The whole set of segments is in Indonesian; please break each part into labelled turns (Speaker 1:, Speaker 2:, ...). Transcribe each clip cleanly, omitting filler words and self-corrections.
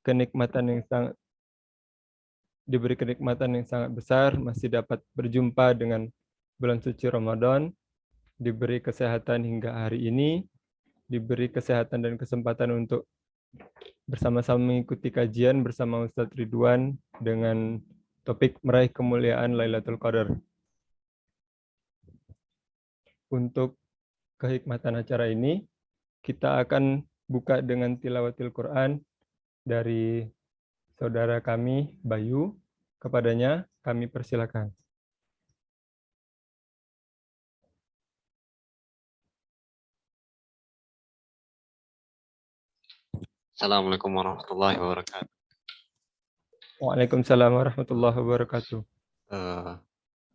Speaker 1: kenikmatan yang sangat diberi kenikmatan yang sangat besar, masih dapat berjumpa dengan bulan suci Ramadan, diberi kesehatan hingga hari ini, diberi kesehatan dan kesempatan untuk bersama-sama mengikuti kajian bersama Ustadz Ridwan dengan topik meraih kemuliaan Lailatul Qadar. Untuk kehikmatan acara ini, kita akan buka dengan tilawatil Quran dari saudara kami, Bayu. Kepadanya kami persilakan.
Speaker 2: Assalamualaikum warahmatullahi wabarakatuh.
Speaker 1: Waalaikumsalam warahmatullahi wabarakatuh.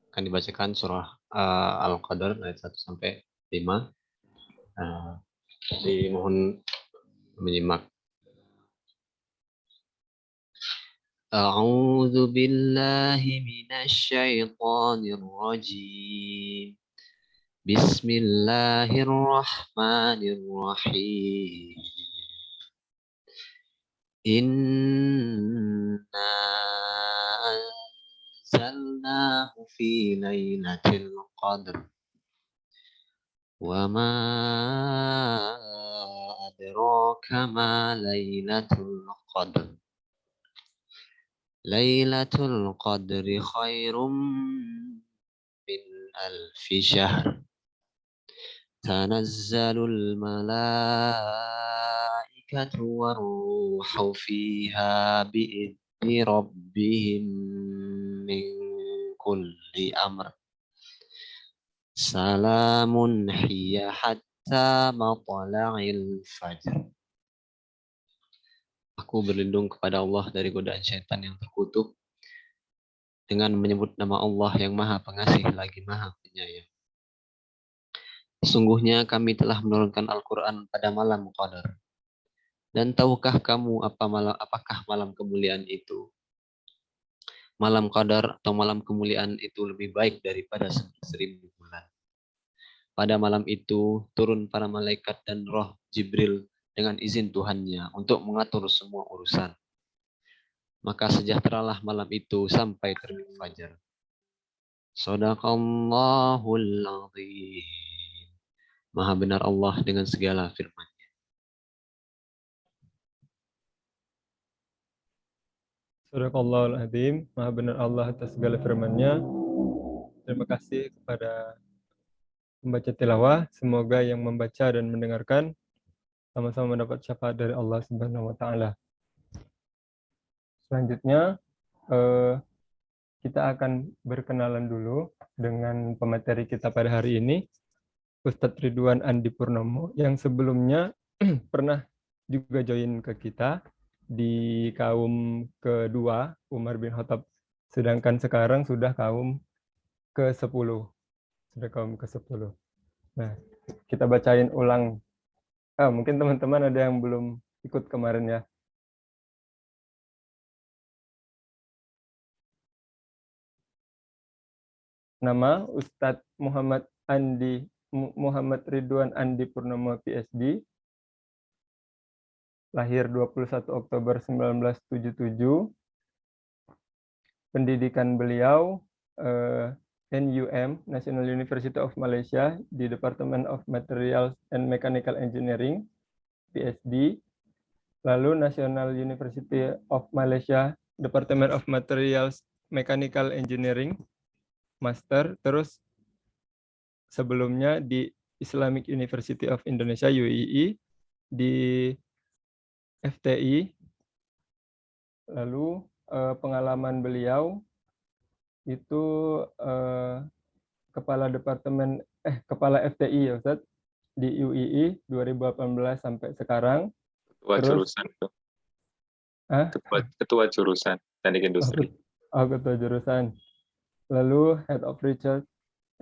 Speaker 2: Akan dibacakan surah Al-Qadr ayat 1 sampai 5. Jadi mohon menyimak. A'udzu billahi minasy syaithanir rajim. Bismillahirrahmanirrahim. Inna anzalnahu fi lailatul qadr. Wa ma adraka ma lailatul qadr. Lailatul qadri khairum min alfi syahr. Tanazzalul malaikatu waruhu fiha bi'izni rabbihim min kulli amr. Salamun hiya hatta matla'il fajr. Aku berlindung kepada Allah dari godaan syaitan yang terkutuk dengan menyebut nama Allah yang Maha Pengasih lagi Maha Penyayang. Sesungguhnya kami telah menurunkan Al-Quran pada malam Qadar. Dan tahukah kamu apakah malam kemuliaan itu? Malam Qadar atau malam kemuliaan itu lebih baik daripada 1000 bulan. Pada malam itu turun para malaikat dan roh Jibril dengan izin Tuhannya untuk mengatur semua urusan. Maka sejahteralah malam itu sampai terbit fajar. Shadaqallahul azim. Maha benar Allah dengan segala firman-Nya.
Speaker 1: Sadaqallahul azim, maha benar Allah atas segala firman-Nya. Terima kasih kepada pembaca tilawah. Semoga yang membaca dan mendengarkan sama-sama mendapat syafaat dari Allah Subhanahu wa taala. Selanjutnya kita akan berkenalan dulu dengan pemateri kita pada hari ini, Ustadz Ridwan Andi Purnomo, yang sebelumnya pernah juga join ke kita di kaum kedua, Umar bin Khattab. Sedangkan sekarang sudah kaum ke-10. Sudah kaum ke-10. Nah, kita bacain ulang. Mungkin teman-teman ada yang belum ikut kemarin ya. Nama Ustadz Muhammad Ridwan Andi Purnomo PhD. Lahir 21 Oktober 1977. Pendidikan beliau NUM, National University of Malaysia, di Department of Materials and Mechanical Engineering, PhD. Lalu National University of Malaysia, Department of Materials Mechanical Engineering, Master. Terus sebelumnya di Islamic University of Indonesia, UII, di FTI. Lalu pengalaman beliau itu kepala FTI ya Ustaz, di UII 2018 sampai sekarang.
Speaker 3: Ketua
Speaker 1: Terus,
Speaker 3: jurusan itu.
Speaker 1: Ketua
Speaker 3: jurusan teknik industri.
Speaker 1: Ketua jurusan. Lalu Head of Research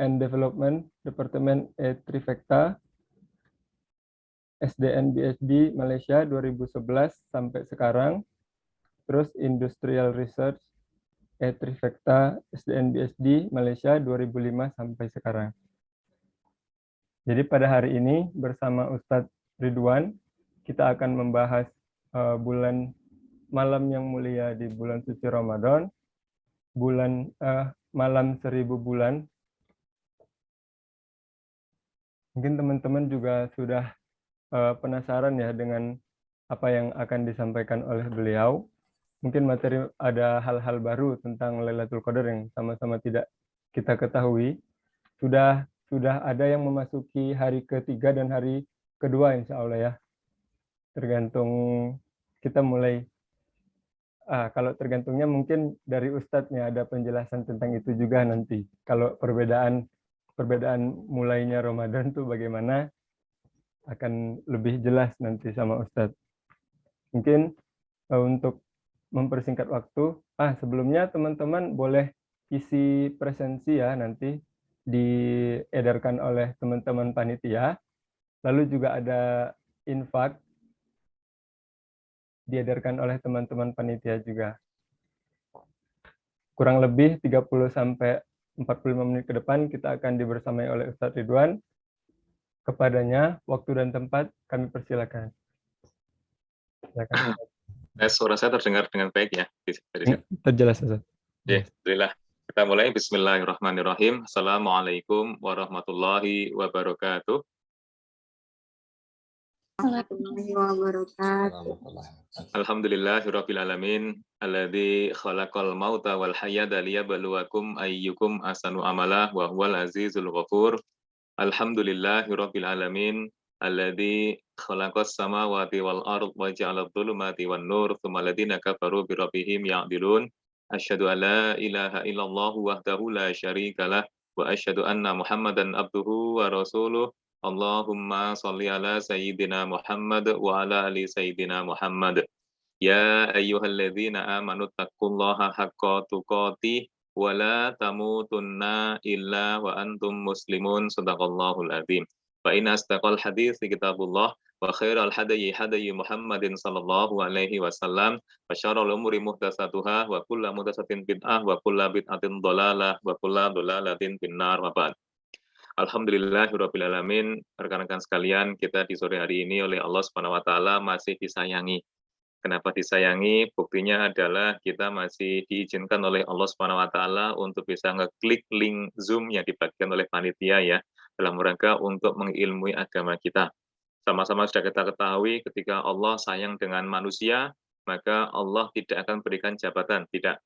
Speaker 1: and Development Departemen Trifecta SDN BSD Malaysia 2011 sampai sekarang. Terus Industrial Research Trifecta SDN BSD Malaysia 2005 sampai sekarang. Jadi pada hari ini bersama Ustadz Ridwan kita akan membahas bulan malam yang mulia di bulan suci Ramadan, malam 1000 bulan. Mungkin teman-teman juga sudah penasaran ya dengan apa yang akan disampaikan oleh beliau. Mungkin ada hal-hal baru tentang Lailatul Qadar yang sama-sama tidak kita ketahui. Sudah ada yang memasuki hari ketiga dan hari kedua insya Allah ya. Tergantung kita mulai. Kalau tergantungnya mungkin dari Ustadznya ada penjelasan tentang itu juga nanti. Kalau perbedaan mulainya Ramadan tuh bagaimana akan lebih jelas nanti sama Ustadz. Mungkin untuk mempersingkat waktu, sebelumnya teman-teman boleh isi presensi ya nanti diedarkan oleh teman-teman panitia. Lalu juga ada infak diedarkan oleh teman-teman panitia juga. Kurang lebih 30 sampai 45 menit ke depan kita akan dibersamai oleh Ustadz Ridwan. Kepadanya waktu dan tempat kami persilakan. Silakan.
Speaker 3: Suara saya terdengar dengan baik ya?
Speaker 1: Terjelas, Ustaz.
Speaker 3: Ya, alhamdulillah. Kita mulai. Bismillahirrahmanirrahim. Assalamualaikum warahmatullahi wabarakatuh. Alhamdulillahirabbil alamin alladzi khalaqal mauta wal hayata liyabluwakum ayyukum ahsanu amala wa huwal azizul ghafur. Alhamdulillahirabbil alamin alladzi khalaqas samawati wal ardh wa ja'alad dhulumati wan nur tsumma alladziina kafaru bi rabbihim ya'dilun. Asyhadu an la ilaha illallah wahdahu la syarikalah wa asyhadu anna Muhammadan abduhu wa rasuluh. Allahumma sholli ala sayyidina Muhammad wa ala ali sayyidina Muhammad. Ya ayyuhalladzina amanu taqullaha haqqa tuqatih wa la tamutunna illa wa antum muslimun. Shadaqallahul azim. Fa inna asdaqal hadits kitabullah wa khairal hadyi hadyi Muhammadin sallallahu alaihi wasallam wa syarrul umuri muhdatsatuha wa kullu muhdatsatin bid'ah wa kullu bid'atin dhalalah wa kullu dhalalatin finnar wa ba'd. Alhamdulillahirabbil alamin. Rekan-rekan sekalian, kita di sore hari ini oleh Allah Subhanahu wa taala masih disayangi. Kenapa disayangi? Buktinya adalah kita masih diizinkan oleh Allah Subhanahu wa taala untuk bisa ngeklik link Zoom yang dibagikan oleh panitia ya, dalam rangka untuk mengilmui agama kita. Sama-sama sudah kita ketahui ketika Allah sayang dengan manusia, maka Allah tidak akan berikan jabatan, tidak.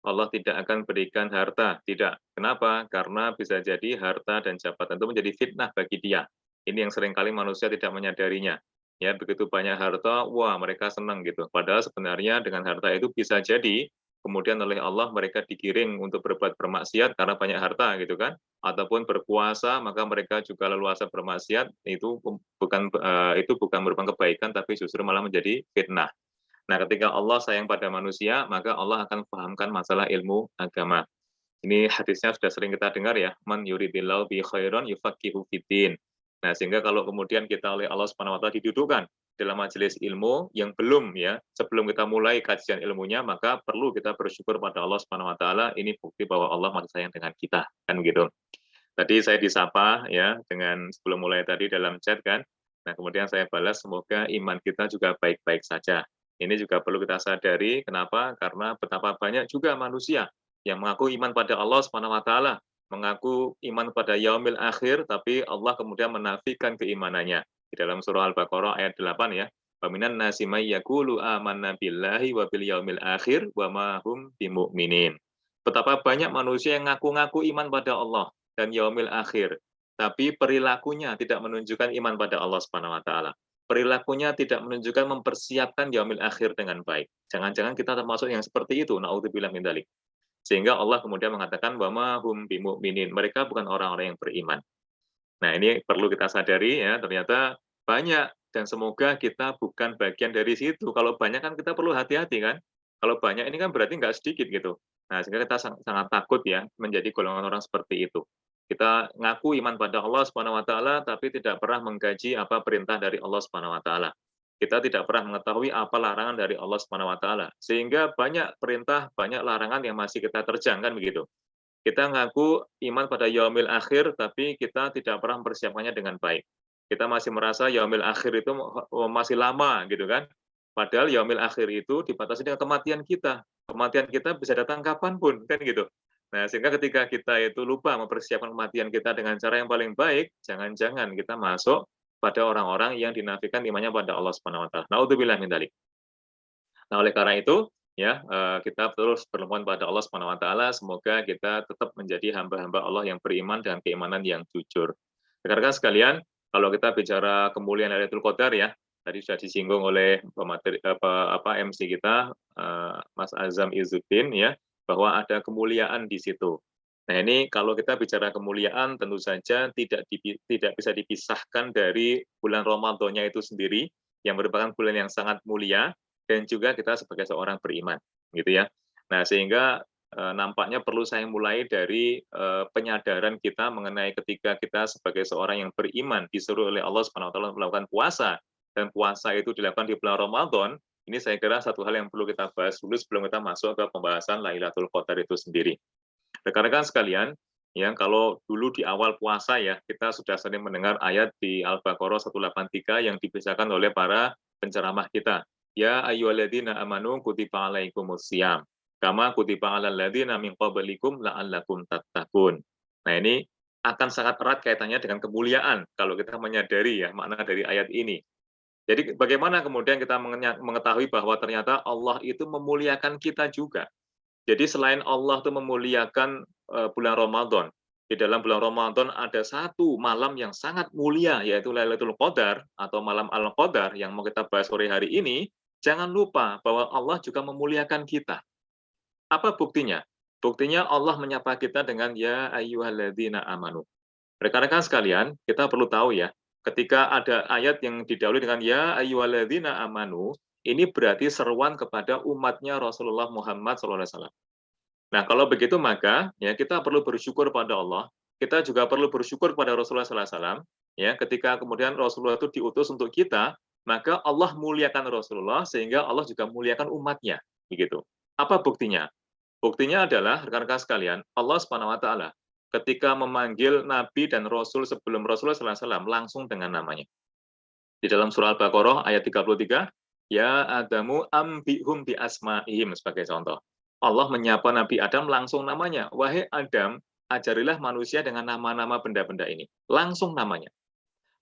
Speaker 3: Allah tidak akan berikan harta, tidak. Kenapa? Karena bisa jadi harta dan jabatan itu menjadi fitnah bagi dia. Ini yang seringkali manusia tidak menyadarinya. Ya, begitu banyak harta, wah mereka senang gitu. Padahal sebenarnya dengan harta itu bisa jadi kemudian oleh Allah mereka digiring untuk berbuat bermaksiat karena banyak harta gitu kan. Ataupun berpuasa maka mereka juga leluasa bermaksiat, itu bukan merupakan kebaikan tapi justru malah menjadi fitnah. Nah, ketika Allah sayang pada manusia, maka Allah akan fahamkan masalah ilmu agama. Ini hadisnya sudah sering kita dengar ya, man yuridillahu bi khairan yufaqihu fiddin. Nah, sehingga kalau kemudian kita oleh Allah Subhanahu wa taala didudukkan dalam majelis ilmu yang belum ya, sebelum kita mulai kajian ilmunya, maka perlu kita bersyukur pada Allah Subhanahu wa taala. Ini bukti bahwa Allah masih sayang dengan kita, kan gitu. Tadi saya disapa ya dengan sebelum mulai tadi dalam chat kan. Nah, kemudian saya balas semoga iman kita juga baik-baik saja. Ini juga perlu kita sadari, kenapa? Karena betapa banyak juga manusia yang mengaku iman pada Allah Subhanahu wa taala, mengaku iman pada yaumil akhir, tapi Allah kemudian menafikan keimanannya. Di dalam surah Al-Baqarah ayat 8 ya. Wa minan nasi may yaqulu amanna billahi wa bil yaumil akhir wa ma hum bimumin. Betapa banyak manusia yang ngaku-ngaku iman pada Allah dan yaumil akhir, tapi perilakunya tidak menunjukkan iman pada Allah Subhanahu wa taala. Perilakunya tidak menunjukkan mempersiapkan yaumil akhir dengan baik. Jangan-jangan kita termasuk yang seperti itu, naudzubillah min dzalik. Sehingga Allah kemudian mengatakan wa ma hum bimumin. Mereka bukan orang-orang yang beriman. Nah, ini perlu kita sadari ya, ternyata banyak dan semoga kita bukan bagian dari situ. Kalau banyak kan kita perlu hati-hati kan. Kalau banyak ini kan berarti nggak sedikit gitu. Nah, sehingga kita sangat takut ya menjadi golongan orang seperti itu. Kita ngaku iman pada Allah Subhanahu wa taala tapi tidak pernah mengkaji apa perintah dari Allah Subhanahu wa taala. Kita tidak pernah mengetahui apa larangan dari Allah Subhanahu wa taala. Sehingga banyak perintah, banyak larangan yang masih kita terjang kan begitu. Kita ngaku iman pada yaumil akhir tapi kita tidak pernah mempersiapkannya dengan baik. Kita masih merasa yaumil akhir itu masih lama gitu kan. Padahal yaumil akhir itu dibatasi dengan kematian kita. Kematian kita bisa datang kapanpun, kan gitu. Nah, sehingga ketika kita itu lupa mempersiapkan kematian kita dengan cara yang paling baik, jangan-jangan kita masuk pada orang-orang yang dinafikan imannya pada Allah Subhanahu wa taala. Naudzubillah min dzalik. Nah, oleh karena itu, ya, kita terus bermohon pada Allah Subhanahu wa taala semoga kita tetap menjadi hamba-hamba Allah yang beriman dengan keimanan yang jujur. Rekan-rekan sekalian, kalau kita bicara kemuliaan Lailatul Qadar ya, tadi sudah disinggung oleh pemateri MC kita Mas Azam Izzuddin ya, bahwa ada kemuliaan di situ. Nah, ini kalau kita bicara kemuliaan tentu saja tidak bisa dipisahkan dari bulan Ramadannya itu sendiri yang merupakan bulan yang sangat mulia dan juga kita sebagai seorang beriman, gitu ya. Nah, sehingga nampaknya perlu saya mulai dari penyadaran kita mengenai ketika kita sebagai seorang yang beriman disuruh oleh Allah Subhanahu wa taala melakukan puasa dan puasa itu dilakukan di bulan Ramadan. Ini saya kira satu hal yang perlu kita bahas dulu sebelum kita masuk ke pembahasan Lailatul Qadar itu sendiri. Rekan-rekan sekalian, yang kalau dulu di awal puasa ya, kita sudah sering mendengar ayat di Al-Baqarah 183 yang dibacakan oleh para penceramah kita. Ya ayyuhalladzina amanu kutiba alaikumusiyam kama kutiba alal ladzina min qablikum la'allakum tattaqun. Nah, ini akan sangat erat kaitannya dengan kemuliaan kalau kita menyadari ya makna dari ayat ini. Jadi bagaimana kemudian kita mengetahui bahwa ternyata Allah itu memuliakan kita juga. Jadi selain Allah itu memuliakan bulan Ramadan, di dalam bulan Ramadan ada satu malam yang sangat mulia, yaitu Lailatul Qadar atau malam Al-Qadar yang mau kita bahas sore hari ini. Jangan lupa bahwa Allah juga memuliakan kita. Apa buktinya? Buktinya Allah menyapa kita dengan ya ayyuhalladzina amanu. Rekan-rekan sekalian, kita perlu tahu ya, ketika ada ayat yang didahului dengan ya ayyuhalladzina amanu, ini berarti seruan kepada umatnya Rasulullah Muhammad SAW. Nah, kalau begitu maka ya kita perlu bersyukur pada Allah. Kita juga perlu bersyukur pada Rasulullah SAW. Ya, ketika kemudian Rasulullah itu diutus untuk kita, maka Allah muliakan Rasulullah sehingga Allah juga muliakan umatnya. Begitu. Apa buktinya? Buktinya adalah rekan-rekan sekalian, Allah Subhanahu wa taala ketika memanggil nabi dan rasul sebelum Rasulullah SAW langsung dengan namanya. Di dalam surah Al-Baqarah ayat 33, ya Adamu ambihum bi asma'ihim sebagai contoh. Allah menyapa Nabi Adam langsung namanya. Wahai Adam, ajarilah manusia dengan nama-nama benda-benda ini. Langsung namanya.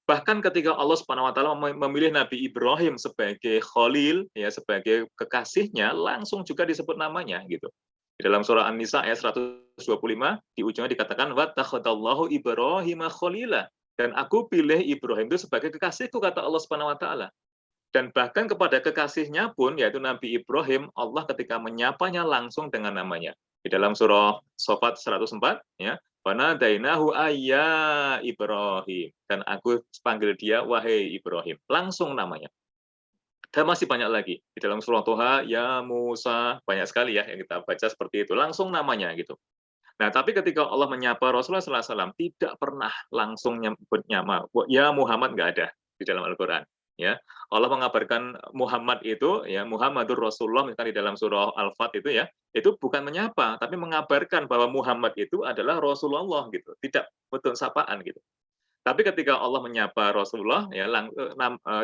Speaker 3: Bahkan ketika Allah Subhanahu wa taala memilih Nabi Ibrahim sebagai Khalil, ya sebagai kekasihnya, langsung juga disebut namanya gitu. Di dalam surah An-Nisa ayat 125 di ujungnya dikatakan wa takhadallahu Ibrahim khalila, dan aku pilih Ibrahim itu sebagai kekasihku kata Allah Subhanahu wa taala. Dan bahkan kepada kekasihnya pun, yaitu Nabi Ibrahim, Allah ketika menyapanya langsung dengan namanya. Di dalam surah Shafat 104, ya, "Wanadainahu ayya Ibrahim." Dan aku panggil dia, wahai Ibrahim. Langsung namanya. Dan masih banyak lagi. Di dalam surah Toha, ya Musa, banyak sekali ya yang kita baca seperti itu. Langsung namanya gitu. Nah, tapi ketika Allah menyapa Rasulullah SAW, tidak pernah langsung nyebut nama. Ya Muhammad nggak ada di dalam Al-Quran. Ya, Allah mengabarkan Muhammad itu ya Muhammadur Rasulullah misalkan di dalam surah Al-Fat itu ya, itu bukan menyapa tapi mengabarkan bahwa Muhammad itu adalah Rasulullah gitu, tidak betul sapaan gitu. Tapi ketika Allah menyapa Rasulullah ya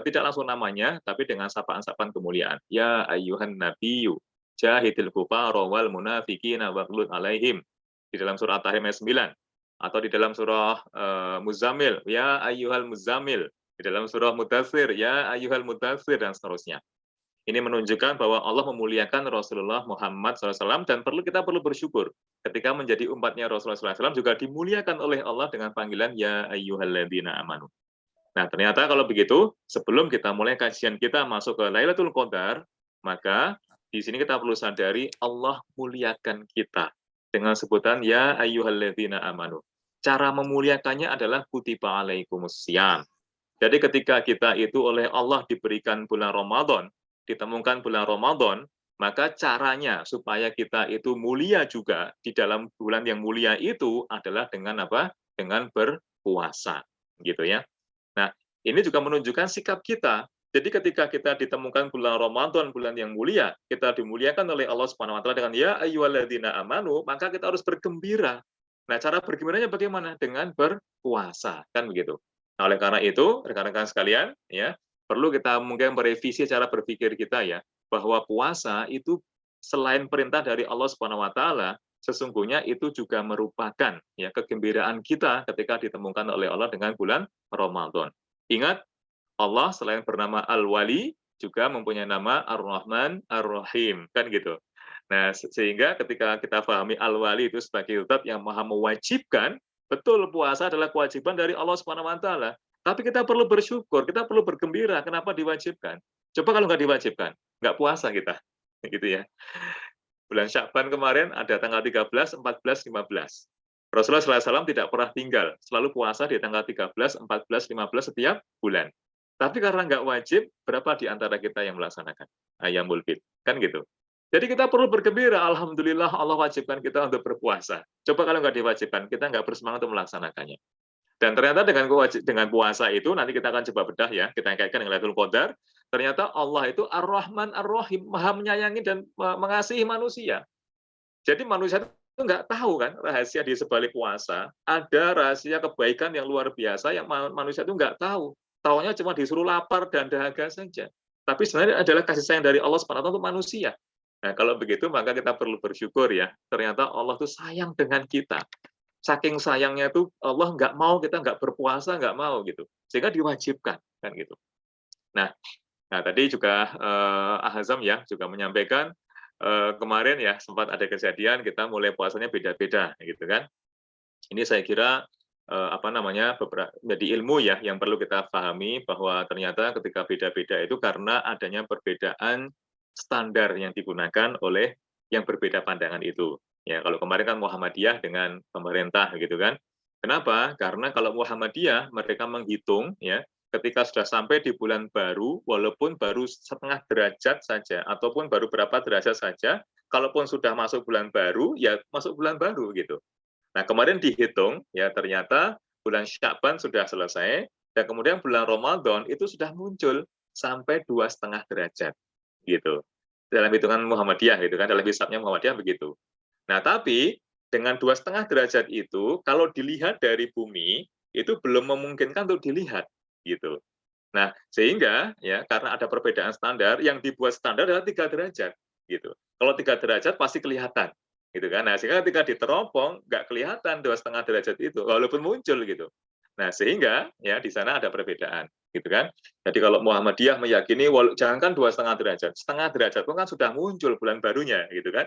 Speaker 3: tidak langsung namanya tapi dengan sapaan-sapaan kemuliaan. Ya ayyuhan nabiyyu jahidil kufara wal munafiqina waghlud alaihim. Di dalam surah At-Tahrim ayat 9 atau di dalam surah Muzammil ya ayyuhal muzammil. Di dalam surah Mudaththir, ya ayyuhal mudaththir, dan seterusnya. Ini menunjukkan bahwa Allah memuliakan Rasulullah Muhammad SAW dan kita perlu bersyukur ketika menjadi umatnya Rasulullah SAW juga dimuliakan oleh Allah dengan panggilan ya ayyuhalladzina amanu. Nah, ternyata kalau begitu, sebelum kita mulai kajian kita masuk ke Lailatul Qadar, maka di sini kita perlu sadari Allah muliakan kita dengan sebutan ya ayyuhalladzina amanu. Cara memuliakannya adalah kutiba alaikumusiyam. Jadi ketika kita itu oleh Allah diberikan bulan Ramadan, ditemukan bulan Ramadan, maka caranya supaya kita itu mulia juga di dalam bulan yang mulia itu adalah dengan apa? Dengan berpuasa, gitu ya. Nah, ini juga menunjukkan sikap kita. Jadi ketika kita ditemukan bulan Ramadan, bulan yang mulia, kita dimuliakan oleh Allah Subhanahu wa taala dengan ya ayyuhalladzina amanu, maka kita harus bergembira. Nah, cara bergembiranya bagaimana? Dengan berpuasa, kan begitu. Nah, oleh karena itu, rekan-rekan sekalian, ya, perlu kita mungkin merevisi cara berpikir kita ya, bahwa puasa itu selain perintah dari Allah Subhanahu wa taala, sesungguhnya itu juga merupakan ya kegembiraan kita ketika ditemukan oleh Allah dengan bulan Ramadan. Ingat, Allah selain bernama Al-Wali juga mempunyai nama Ar-Rahman Ar-Rahim, kan gitu. Nah, sehingga ketika kita pahami Al-Wali itu sebagai zat yang maha mewajibkan, betul puasa adalah kewajiban dari Allah Subhanahu wa taala. Tapi kita perlu bersyukur, kita perlu bergembira kenapa diwajibkan. Coba kalau nggak diwajibkan, nggak puasa kita. Gitu ya. Bulan Sya'ban kemarin ada tanggal 13, 14, 15. Rasulullah SAW tidak pernah tinggal, selalu puasa di tanggal 13, 14, 15 setiap bulan. Tapi karena nggak wajib, berapa di antara kita yang melaksanakan Ayyamul Bid? Kan gitu. Jadi kita perlu bergembira, Alhamdulillah Allah wajibkan kita untuk berpuasa. Coba kalau nggak diwajibkan, kita nggak bersemangat untuk melaksanakannya. Dan ternyata dengan puasa itu, nanti kita akan coba bedah ya, kita kaitkan dengan Lailatul Qadar, ternyata Allah itu Ar-Rahman Ar-Rahim, maha menyayangi dan mengasihi manusia. Jadi manusia itu nggak tahu kan rahasia di sebalik puasa, ada rahasia kebaikan yang luar biasa yang manusia itu nggak tahu. Taunya cuma disuruh lapar dan dahaga saja. Tapi sebenarnya adalah kasih sayang dari Allah SWT untuk manusia. Nah, kalau begitu maka kita perlu bersyukur ya. Ternyata Allah itu sayang dengan kita. Saking sayangnya itu Allah nggak mau kita nggak berpuasa, nggak mau gitu. Sehingga diwajibkan kan gitu. Nah tadi juga Ahazam ya juga menyampaikan kemarin ya sempat ada kejadian kita mulai puasanya beda-beda gitu kan. Ini saya kira beberapa jadi ilmu ya yang perlu kita pahami bahwa ternyata ketika beda-beda itu karena adanya perbedaan standar yang digunakan oleh yang berbeda pandangan itu. Ya, kalau kemarin kan Muhammadiyah dengan pemerintah gitu kan. Kenapa? Karena kalau Muhammadiyah mereka menghitung ya ketika sudah sampai di bulan baru, walaupun baru setengah derajat saja, ataupun baru berapa derajat saja, kalaupun sudah masuk bulan baru, ya masuk bulan baru gitu. Nah kemarin dihitung, ya ternyata bulan Sya'ban sudah selesai, dan kemudian bulan Ramadan itu sudah muncul sampai 2,5 derajat, gitu. Dalam hitungan Muhammadiyah, gitu kan, dalam hisabnya Muhammadiyah begitu. Nah tapi dengan 2,5 derajat itu, kalau dilihat dari bumi, itu belum memungkinkan untuk dilihat, gitu. Nah, sehingga ya karena ada perbedaan standar, yang dibuat standar adalah 3 derajat, gitu. Kalau 3 derajat pasti kelihatan, gitu kan. Nah, sehingga ketika diteropong nggak kelihatan 2,5 derajat itu, walaupun muncul gitu. Nah, sehingga ya di sana ada perbedaan, gitu kan. Jadi kalau Muhammadiyah meyakini jangankan 2,5 derajat, setengah derajat pun kan sudah muncul bulan barunya, gitu kan.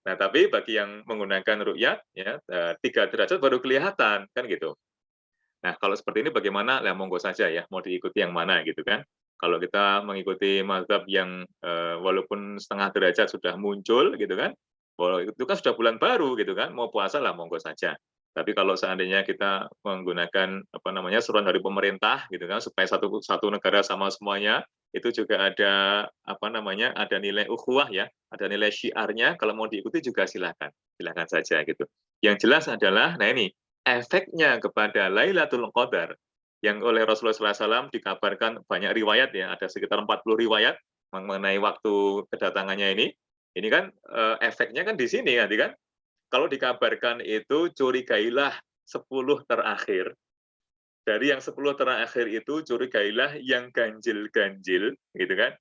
Speaker 3: Nah, tapi bagi yang menggunakan ru'yat ya 3 derajat baru kelihatan kan gitu. Nah, kalau seperti ini bagaimana? Ya monggo saja ya, mau diikuti yang mana gitu kan. Kalau kita mengikuti mazhab yang walaupun setengah derajat sudah muncul gitu kan, itu kan sudah bulan baru gitu kan, mau puasa lah monggo saja. Tapi kalau seandainya kita menggunakan seruan dari pemerintah gitu kan supaya satu negara sama semuanya, itu juga ada ada nilai ukhuwah ya, ada nilai syiarnya, kalau mau diikuti juga silakan saja gitu. Yang jelas adalah nah ini efeknya kepada Lailatul Qadar yang oleh Rasulullah SAW dikabarkan banyak riwayat ya, ada sekitar 40 riwayat mengenai waktu kedatangannya ini kan efeknya kan di sini nanti kan. Kalau dikabarkan itu curigailah 10 terakhir. Dari yang 10 terakhir itu curigailah yang ganjil-ganjil, gitu kan.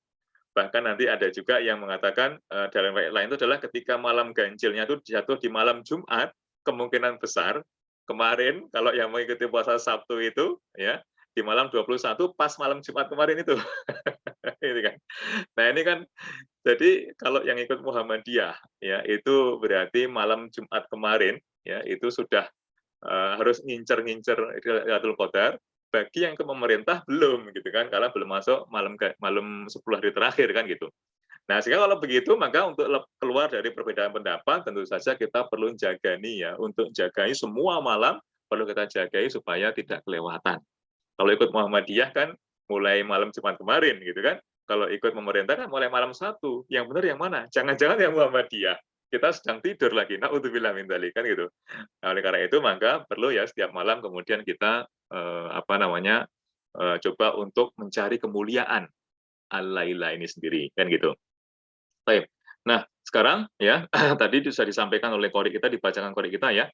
Speaker 3: Bahkan nanti ada juga yang mengatakan dalam riwayat lain itu adalah ketika malam ganjilnya itu jatuh di malam Jumat, kemungkinan besar kemarin kalau yang mengikuti puasa Sabtu itu ya di malam 21 pas malam Jumat kemarin itu. Ini kan. Nah, ini kan jadi kalau yang ikut Muhammadiyah ya itu berarti malam Jumat kemarin ya itu sudah harus ngincer-ngincer Lailatul Qadar. Bagi yang ke pemerintah belum gitu kan karena belum masuk malam 10 hari terakhir kan gitu. Nah, sehingga kalau begitu maka untuk keluar dari perbedaan pendapat tentu saja kita perlu jagani ya, untuk jagai semua malam perlu kita jagai supaya tidak kelewatan. Kalau ikut Muhammadiyah kan mulai malam Jumat kemarin gitu kan. Kalau ikut pemerintah kan mulai malam 1. Yang benar yang mana? Jangan-jangan yang Muhammadiyah. Kita sedang tidur lagi. Na'udzubillah min dzalik kan gitu. Nah, oleh karena itu maka perlu ya setiap malam kemudian kita coba untuk mencari kemuliaan al-laila ini sendiri kan gitu. Baik. Nah, sekarang ya tadi sudah disampaikan oleh qori kita, dibacakan qori kita ya.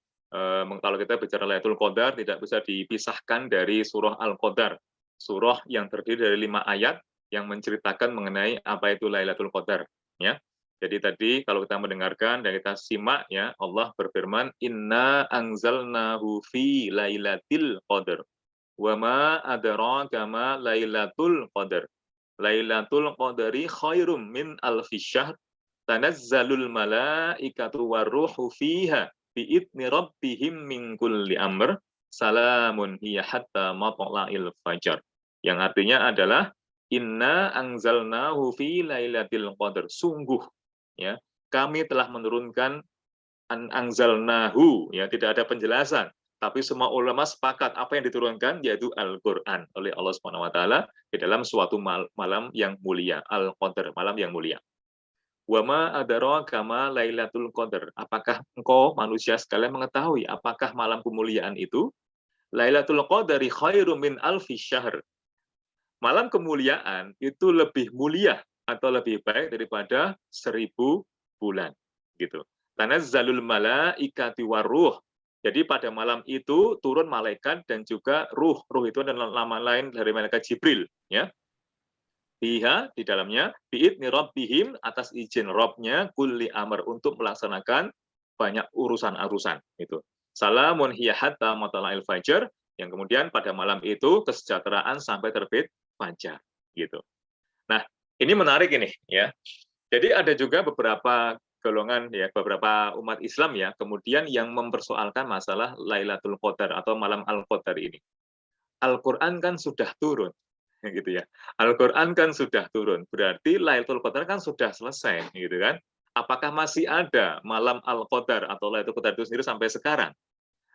Speaker 3: Kalau kita bicara Lailatul Qadar tidak bisa dipisahkan dari surah Al-Qadar. surah yang terdiri dari 5 ayat yang menceritakan mengenai apa itu Lailatul Qadar, ya. Jadi tadi kalau kita mendengarkan dan kita simak, ya, Allah berfirman, Inna anzalnahu fi lailatul qadar. Wa ma adraka ma lailatul qadar. Lailatul qadari khairum min alfi syahr. Tanazzalul malaikatu warruhu fiha biidni rabbihim min kulli amr. Salamun hiya hatta matla'il fajar. Yang artinya adalah Inna anzalnahu fi lailatul qadar. Sungguh, ya, kami telah menurunkan anzalnahu, ya, tidak ada penjelasan, tapi semua ulama sepakat apa yang diturunkan yaitu Al-Qur'an oleh Allah Subhanahu wa taala di dalam suatu malam yang mulia, Al-Qadar, malam yang mulia. Wa ma adraka ma Lailatul Qadar. Apakah engkau manusia sekalian mengetahui apakah malam kemuliaan itu? Lailatul Qadari khairum min alfi syahr. Malam kemuliaan itu lebih mulia atau lebih baik daripada 1000 bulan, gitu. Tanazzalul malaikati waruh. Jadi pada malam itu turun malaikat dan juga ruh. Ruh itu adalah nama lain dari malaikat Jibril, ya. Biha, di dalamnya, bi'idni rabbihim, atas izin Rabbnya, kulli amr, untuk melaksanakan banyak urusan-urusan. Itu. Salamun hiya hatta matla'il fajar, yang kemudian pada malam itu kesejahteraan sampai terbit fajar. Gitu. Nah, ini menarik ini, ya. Jadi ada juga beberapa golongan, ya, beberapa umat Islam, ya, kemudian yang mempersoalkan masalah Lailatul Qadar atau malam Al-Qadar ini. Al-Qur'an kan sudah turun, gitu ya. Al-Qur'an kan sudah turun, berarti Lailatul Qadar kan sudah selesai, gitu kan. Apakah masih ada malam Al-Qadar atau Lailatul Qadar itu sendiri sampai sekarang?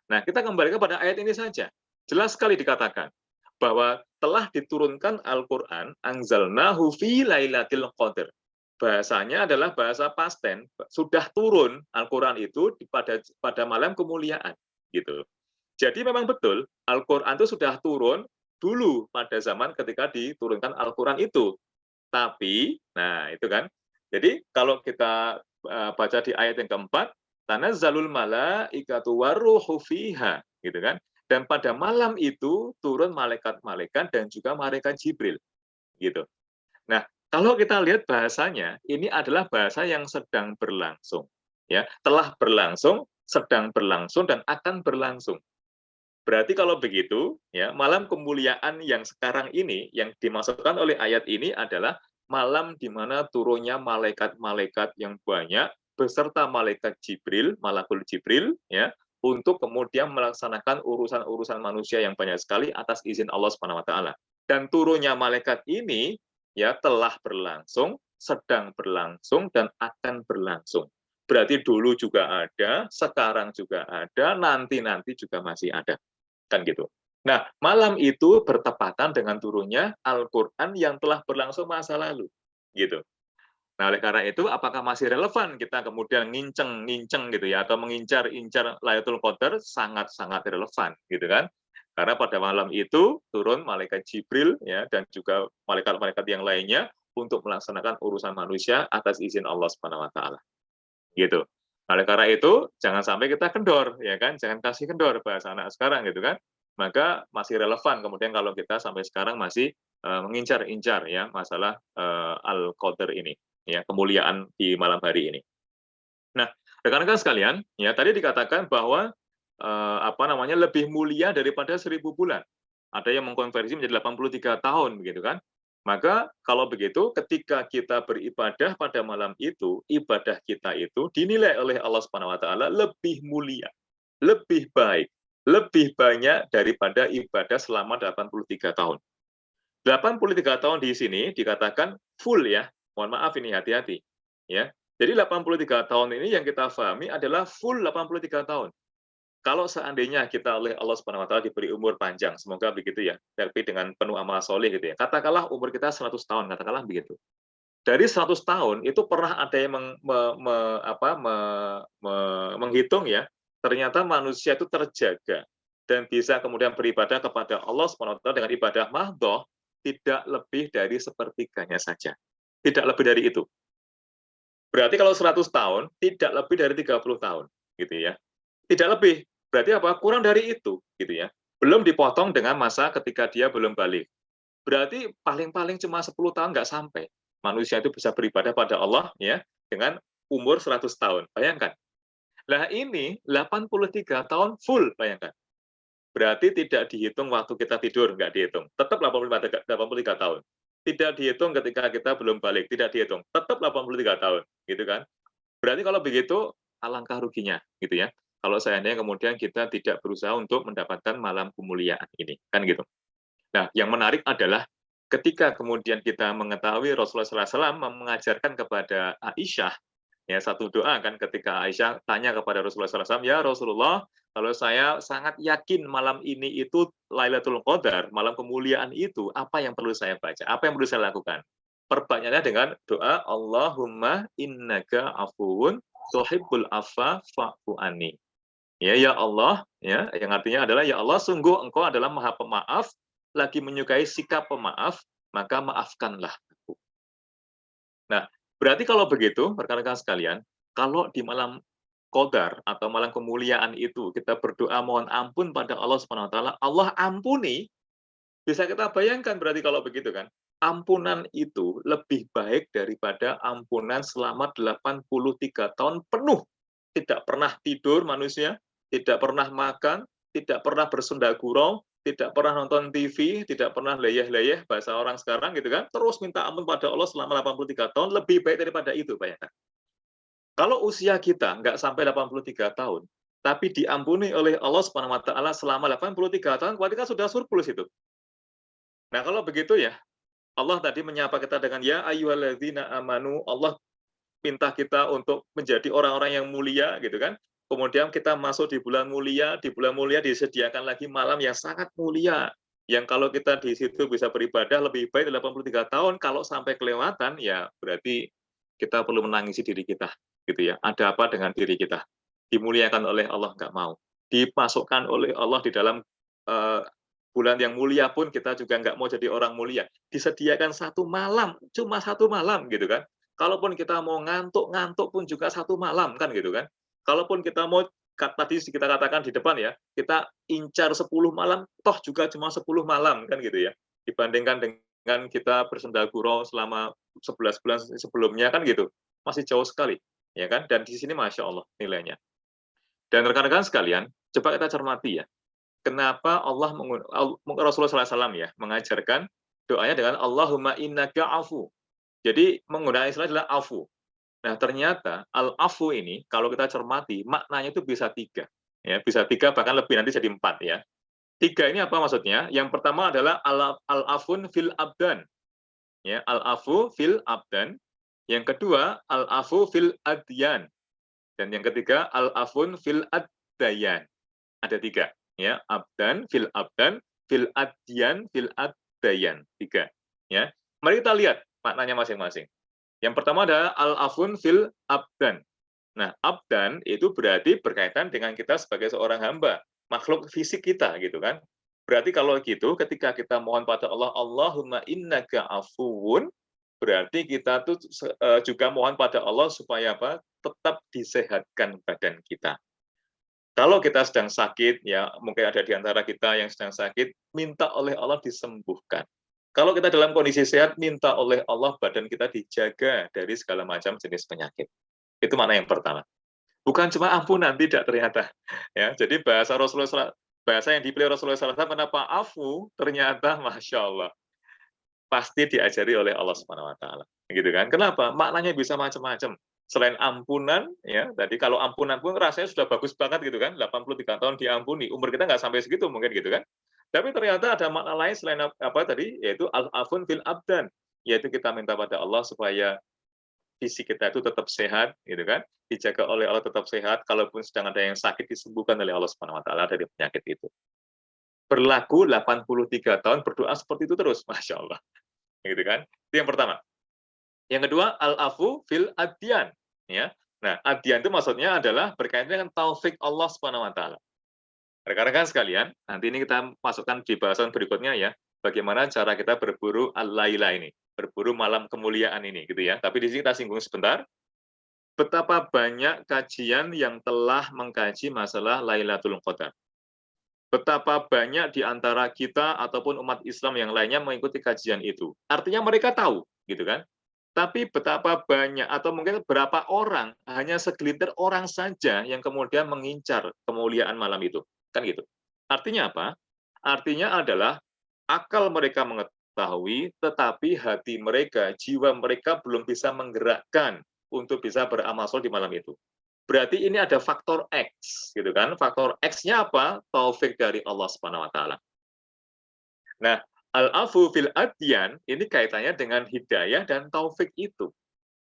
Speaker 3: Nah, kita kembali kepada ayat ini saja. Jelas sekali dikatakan bahwa telah diturunkan Al-Qur'an, anzalnahu fi lailatul qadar. Bahasanya adalah bahasa past tense, sudah turun Al-Qur'an itu pada malam kemuliaan, gitu. Jadi memang betul Al-Qur'an itu sudah turun dulu pada zaman ketika diturunkan Al-Qur'an itu. Tapi, nah itu kan. Jadi kalau kita baca di ayat yang keempat, tanazzalul malaikatu warruhu fiha, gitu kan. Dan pada malam itu turun malaikat-malaikat dan juga malaikat Jibril, gitu. Nah, kalau kita lihat bahasanya, ini adalah bahasa yang sedang berlangsung, ya, telah berlangsung, sedang berlangsung, dan akan berlangsung. Berarti kalau begitu, ya, malam kemuliaan yang sekarang ini, yang dimaksudkan oleh ayat ini adalah malam di mana turunnya malaikat-malaikat yang banyak beserta malaikat Jibril, malakul Jibril, ya, untuk kemudian melaksanakan urusan-urusan manusia yang banyak sekali atas izin Allah Subhanahu wa taala. Dan turunnya malaikat ini, ya, telah berlangsung, sedang berlangsung, dan akan berlangsung. Berarti dulu juga ada, sekarang juga ada, nanti-nanti juga masih ada. Kan gitu. Nah, malam itu bertepatan dengan turunnya Al-Qur'an yang telah berlangsung masa lalu. Gitu. Nah, oleh karena itu, apakah masih relevan kita kemudian nginceng gitu ya, atau mengincar-incar Lailatul Qadar? Sangat-sangat relevan, gitu kan? Karena pada malam itu turun malaikat Jibril, ya, dan juga malaikat-malaikat yang lainnya untuk melaksanakan urusan manusia atas izin Allah Subhanahu wa taala. Gitu. Nah, oleh karena itu, jangan sampai kita kendor, ya kan? Jangan kasih kendor bahasa anak sekarang, gitu kan? Maka masih relevan kemudian kalau kita sampai sekarang masih mengincar-incar, ya, masalah Al-Qadar ini, ya, kemuliaan di malam hari ini. Nah, rekan-rekan sekalian, ya, tadi dikatakan bahwa lebih mulia daripada 1000 bulan. Ada yang mengkonversi menjadi 83 tahun, begitu kan? Maka kalau begitu, ketika kita beribadah pada malam itu, ibadah kita itu dinilai oleh Allah Subhanahu wa taala lebih mulia, lebih baik, lebih banyak daripada ibadah selama 83 tahun. 83 tahun di sini dikatakan full, ya. Mohon maaf ini, hati-hati, ya. Jadi 83 tahun ini yang kita pahami adalah full 83 tahun. Kalau seandainya kita oleh Allah Subhanahu wa taala diberi umur panjang, semoga begitu ya, tapi dengan penuh amal soleh gitu ya. Katakanlah umur kita 100 tahun, katakanlah begitu. Dari 100 tahun itu pernah ada yang menghitung, ya, ternyata manusia itu terjaga dan bisa kemudian beribadah kepada Allah Subhanahu wa taala dengan ibadah mahdhah tidak lebih dari sepertiganya saja. Tidak lebih dari itu. Berarti kalau 100 tahun tidak lebih dari 30 tahun, gitu ya. Tidak lebih. Berarti apa? Kurang dari itu, gitu ya. Belum dipotong dengan masa ketika dia belum balik. Berarti paling-paling cuma 10 tahun nggak sampai. Manusia itu bisa beribadah pada Allah ya dengan umur 100 tahun. Bayangkan. Nah ini 83 tahun full, bayangkan. Berarti tidak dihitung waktu kita tidur, nggak dihitung. Tetap 83 tahun. Tidak dihitung ketika kita belum balik, tidak dihitung. Tetap 83 tahun, gitu kan. Berarti kalau begitu, alangkah ruginya, gitu ya. Kalau seandainya kemudian kita tidak berusaha untuk mendapatkan malam kemuliaan ini, kan gitu. Nah, yang menarik adalah ketika kemudian kita mengetahui Rasulullah SAW mengajarkan kepada Aisyah, ya satu doa kan ketika Aisyah tanya kepada Rasulullah SAW, ya Rasulullah, kalau saya sangat yakin malam ini itu Lailatul Qadar, malam kemuliaan itu, apa yang perlu saya baca? Apa yang perlu saya lakukan? Perbanyaknya dengan doa, Allahumma innaka afuun tuhibbul afwa fa'fu anni. Ya Allah, ya, yang artinya adalah ya Allah, sungguh Engkau adalah Maha Pemaaf, lagi menyukai sikap pemaaf, maka maafkanlah aku. Nah, berarti kalau begitu, rekan-rekan sekalian, kalau di malam Qadar atau malam kemuliaan itu kita berdoa mohon ampun pada Allah Subhanahu wa taala, Allah ampuni, bisa kita bayangkan berarti kalau begitu kan. Ampunan itu lebih baik daripada ampunan selama 83 tahun penuh. Tidak pernah tidur manusia, tidak pernah makan, tidak pernah bersenda gurau, tidak pernah nonton TV, tidak pernah leyeh-leyeh bahasa orang sekarang gitu kan. Terus minta ampun pada Allah selama 83 tahun, lebih baik daripada itu, bayangkan. Kalau usia kita nggak sampai 83 tahun, tapi diampuni oleh Allah Subhanahu wa taala selama 83 tahun, berarti kan sudah surplus itu. Nah, kalau begitu ya, Allah tadi menyapa kita dengan ya ayyuhalladzina amanu, Allah minta kita untuk menjadi orang-orang yang mulia gitu kan. Kemudian kita masuk di bulan mulia disediakan lagi malam yang sangat mulia. Yang kalau kita di situ bisa beribadah lebih baik 83 tahun, kalau sampai kelewatan ya berarti kita perlu menangisi diri kita gitu ya. Ada apa dengan diri kita? Dimuliakan oleh Allah nggak mau. Dimasukkan oleh Allah di dalam bulan yang mulia pun kita juga nggak mau jadi orang mulia. Disediakan satu malam, cuma satu malam gitu kan. Kalaupun kita mau ngantuk pun juga satu malam kan gitu kan. Kalaupun kita mau tadi kita katakan di depan ya, kita incar 10 malam, toh juga cuma 10 malam kan gitu ya. Dibandingkan dengan kita bersenda gurau selama 11 bulan sebelumnya kan gitu. Masih jauh sekali ya kan. Dan di sini Masya Allah nilainya. Dan rekan-rekan sekalian, coba kita cermati ya. Kenapa Rasulullah SAW ya mengajarkan doanya dengan Allahumma innaka afu. Jadi menggunakan istilah adalah afu. Nah ternyata al-afu ini kalau kita cermati maknanya itu bisa 3. Ya, bisa 3 bahkan lebih nanti jadi 4 ya. 3 ini apa maksudnya? Yang pertama adalah al-afun fil abdan. Ya, al-afu fil abdan. Yang kedua al-afu fil adyan. Dan yang ketiga al-afun fil addayan. Ada 3. Ya, abdan, fil adyan, fil addayan. 3. Ya. Mari kita lihat maknanya masing-masing. Yang pertama adalah al-afun fil abdan. Nah, abdan itu berarti berkaitan dengan kita sebagai seorang hamba, makhluk fisik kita gitu kan. Berarti kalau gitu ketika kita mohon pada Allah, Allahumma innaka afuwun, berarti kita tuh juga mohon pada Allah supaya apa? Tetap disehatkan badan kita. Kalau kita sedang sakit, ya mungkin ada di antara kita yang sedang sakit, minta oleh Allah disembuhkan. Kalau kita dalam kondisi sehat, minta oleh Allah badan kita dijaga dari segala macam jenis penyakit. Itu makna yang pertama. Bukan cuma ampunan, tidak ternyata. Ya, jadi bahasa yang dipilih Rasulullah SAW, kenapa afu? Ternyata, Masya Allah, pasti diajari oleh Allah Subhanahu Wa Taala. Gitu kan? Kenapa? Maknanya bisa macam-macam. Selain ampunan, ya tadi kalau ampunan pun rasanya sudah bagus banget gitu kan, 83 tahun diampuni, umur kita nggak sampai segitu mungkin gitu kan. Tapi ternyata ada makna lain selain apa tadi, yaitu al-afun fil abdan, yaitu kita minta pada Allah supaya fisik kita itu tetap sehat, gitu kan, dijaga oleh Allah tetap sehat, kalaupun sedang ada yang sakit disembuhkan oleh Allah Subhanahu Wa Taala dari penyakit itu. Berlaku 83 tahun berdoa seperti itu terus, Masya Allah. Gitu kan? Itu yang pertama. Yang kedua, al-afu fil adyan. Ya. Nah, adyan itu maksudnya adalah berkaitan dengan taufik Allah Subhanahu wa taala. Rekan-rekan sekalian, nanti ini kita masukkan di bahasan berikutnya ya, bagaimana cara kita berburu al-laila ini, berburu malam kemuliaan ini gitu ya. Tapi di sini kita singgung sebentar betapa banyak kajian yang telah mengkaji masalah Lailatul Qadar. betapa banyak di antara kita ataupun umat Islam yang lainnya mengikuti kajian itu. Artinya mereka tahu, gitu kan? Tapi betapa banyak atau mungkin berapa orang, hanya segelintir orang saja yang kemudian mengincar kemuliaan malam itu. Kan gitu. Artinya apa? Artinya adalah akal mereka mengetahui, tetapi hati mereka, jiwa mereka belum bisa menggerakkan untuk bisa beramal soleh di malam itu. Berarti ini ada faktor X, gitu kan? Faktor X-nya apa? Taufik dari Allah Subhanahu wa taala. Nah, al-afu fil adyan ini kaitannya dengan hidayah dan taufik itu.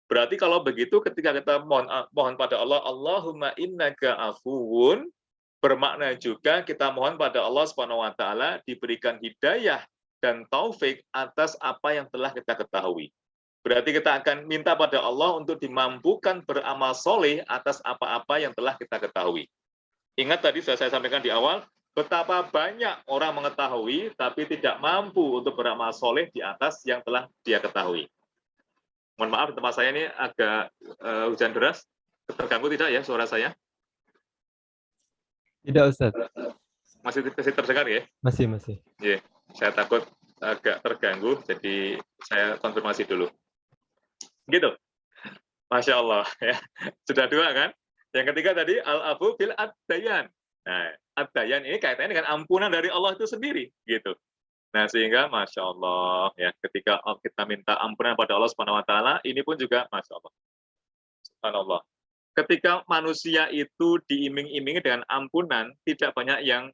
Speaker 3: Berarti kalau begitu ketika kita mohon pada Allah, Allahumma innaka afuwun, bermakna juga kita mohon pada Allah Subhanahu wa taala diberikan hidayah dan taufik atas apa yang telah kita ketahui. Berarti kita akan minta pada Allah untuk dimampukan beramal soleh atas apa-apa yang telah kita ketahui. Ingat tadi sudah saya sampaikan di awal, betapa banyak orang mengetahui tapi tidak mampu untuk beramal soleh di atas yang telah dia ketahui. Mohon maaf, tempat saya ini agak hujan deras. Terganggu tidak ya suara saya?
Speaker 1: Tidak, Ustaz.
Speaker 3: Masih terdengar ya?
Speaker 1: Masih.
Speaker 3: Yeah. Saya takut agak terganggu, jadi saya konfirmasi dulu. Gitu. Masya Allah. Ya. Sudah dua kan? Yang ketiga tadi, al-afu fil ad-dayan. Nah, ad-dayan ini kaitannya dengan ampunan dari Allah itu sendiri. Gitu. Nah, sehingga Masya Allah, ya, ketika kita minta ampunan pada Allah Subhanahu wa taala, ini pun juga Masya Allah. Subhanallah. Ketika manusia itu diiming-imingi dengan ampunan, tidak banyak yang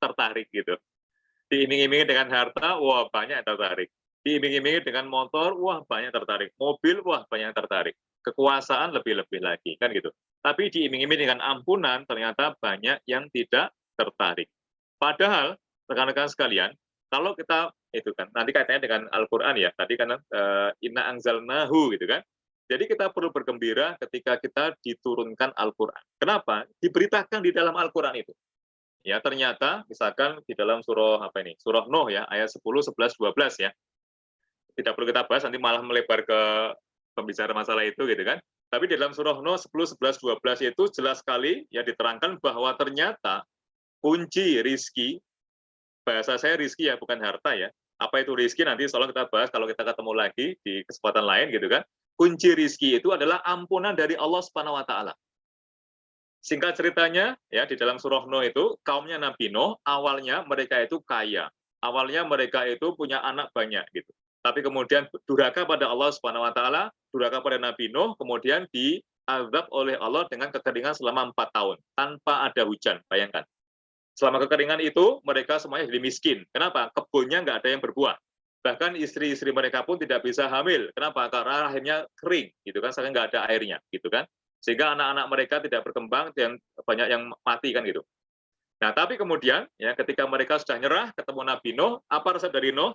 Speaker 3: tertarik gitu. Diiming-imingi dengan harta, wah banyak yang tertarik. Diiming-imingi dengan motor, wah banyak yang tertarik. Mobil, wah banyak yang tertarik. Kekuasaan lebih-lebih lagi, kan gitu. Tapi diiming-imingi dengan ampunan, ternyata banyak yang tidak tertarik. Padahal, rekan-rekan sekalian, kalau kita itu kan nanti kaitannya dengan Al-Qur'an ya. Tadi kan inna anzalnahu gitu kan. Jadi kita perlu bergembira ketika kita diturunkan Al-Qur'an. Kenapa? Diberitakan di dalam Al-Qur'an itu. Ya, ternyata misalkan di dalam surah apa ini? Surah Nuh ya, ayat 10, 11, 12 ya. Tidak perlu kita bahas, nanti malah melebar ke pembicara masalah itu gitu kan. Tapi di dalam surah Nuh 10, 11, 12 itu jelas sekali ya diterangkan bahwa ternyata kunci rizki, bahasa saya rizki ya, bukan harta ya. Apa itu rizki nanti soalnya kita bahas kalau kita ketemu lagi di kesempatan lain gitu kan. Kunci rizki itu adalah ampunan dari Allah Subhanahu wa taala. Singkat ceritanya, ya di dalam surah Nuh itu, kaumnya Nabi Nuh, awalnya mereka itu kaya. Awalnya mereka itu punya anak banyak gitu. Tapi kemudian durhaka pada Allah Subhanahu wa taala, durhaka pada Nabi Nuh, kemudian diazab oleh Allah dengan kekeringan selama 4 tahun tanpa ada hujan. Bayangkan. Selama kekeringan itu mereka semuanya jadi miskin. Kenapa? Kebunnya nggak ada yang berbuah. Bahkan istri-istri mereka pun tidak bisa hamil. Kenapa? Karena rahimnya kering, gitu kan, saking nggak ada airnya, gitu kan. Sehingga anak-anak mereka tidak berkembang dan banyak yang mati kan gitu. Nah, tapi kemudian ya ketika mereka sudah nyerah ketemu Nabi Nuh, apa resep dari Nuh?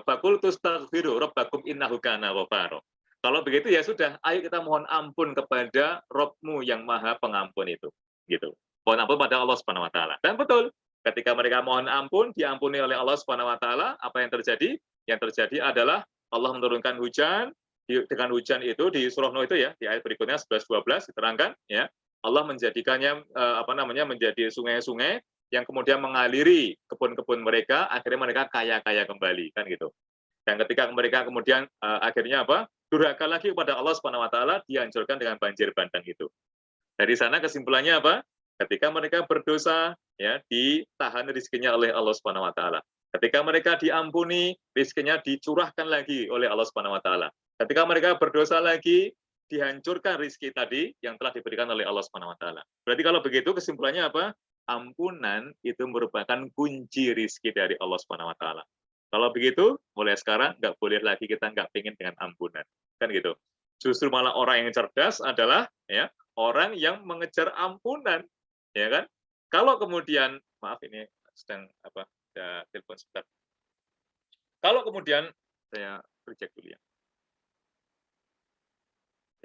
Speaker 3: Fakultus taghfiru rabbakum innahu kana ghafara. Kalau begitu ya sudah, ayo kita mohon ampun kepada Rabb-Mu yang Maha Pengampun itu, gitu. Mohon ampun pada Allah Subhanahu wa taala. Dan betul, ketika mereka mohon ampun, diampuni oleh Allah Subhanahu wa taala, apa yang terjadi? Yang terjadi adalah Allah menurunkan hujan, dengan hujan itu di surah Nuh itu ya, di ayat berikutnya 11-12 diterangkan ya, Allah menjadikannya menjadi sungai-sungai yang kemudian mengaliri kebun-kebun mereka, akhirnya mereka kaya-kaya kembali kan gitu. Dan ketika mereka kemudian akhirnya apa? Durhaka lagi kepada Allah Subhanahu wa taala, dihancurkan dengan banjir bandang itu. Dari sana kesimpulannya apa? Ketika mereka berdosa, ya ditahan rezekinya oleh Allah Subhanahu wa taala. Ketika mereka diampuni, rezekinya dicurahkan lagi oleh Allah Subhanahu wa taala. Ketika mereka berdosa lagi, dihancurkan rezeki tadi yang telah diberikan oleh Allah Subhanahu wa taala. Berarti kalau begitu kesimpulannya apa? Ampunan itu merupakan kunci rezeki dari Allah Subhanahu wa taala. Kalau begitu, mulai sekarang nggak boleh lagi kita nggak pengen dengan ampunan. Kan gitu. Justru malah orang yang cerdas adalah ya orang yang mengejar ampunan, ya kan? Kalau kemudian, maaf ini sedang ada telepon sebentar. Kalau kemudian saya reject dulu ya.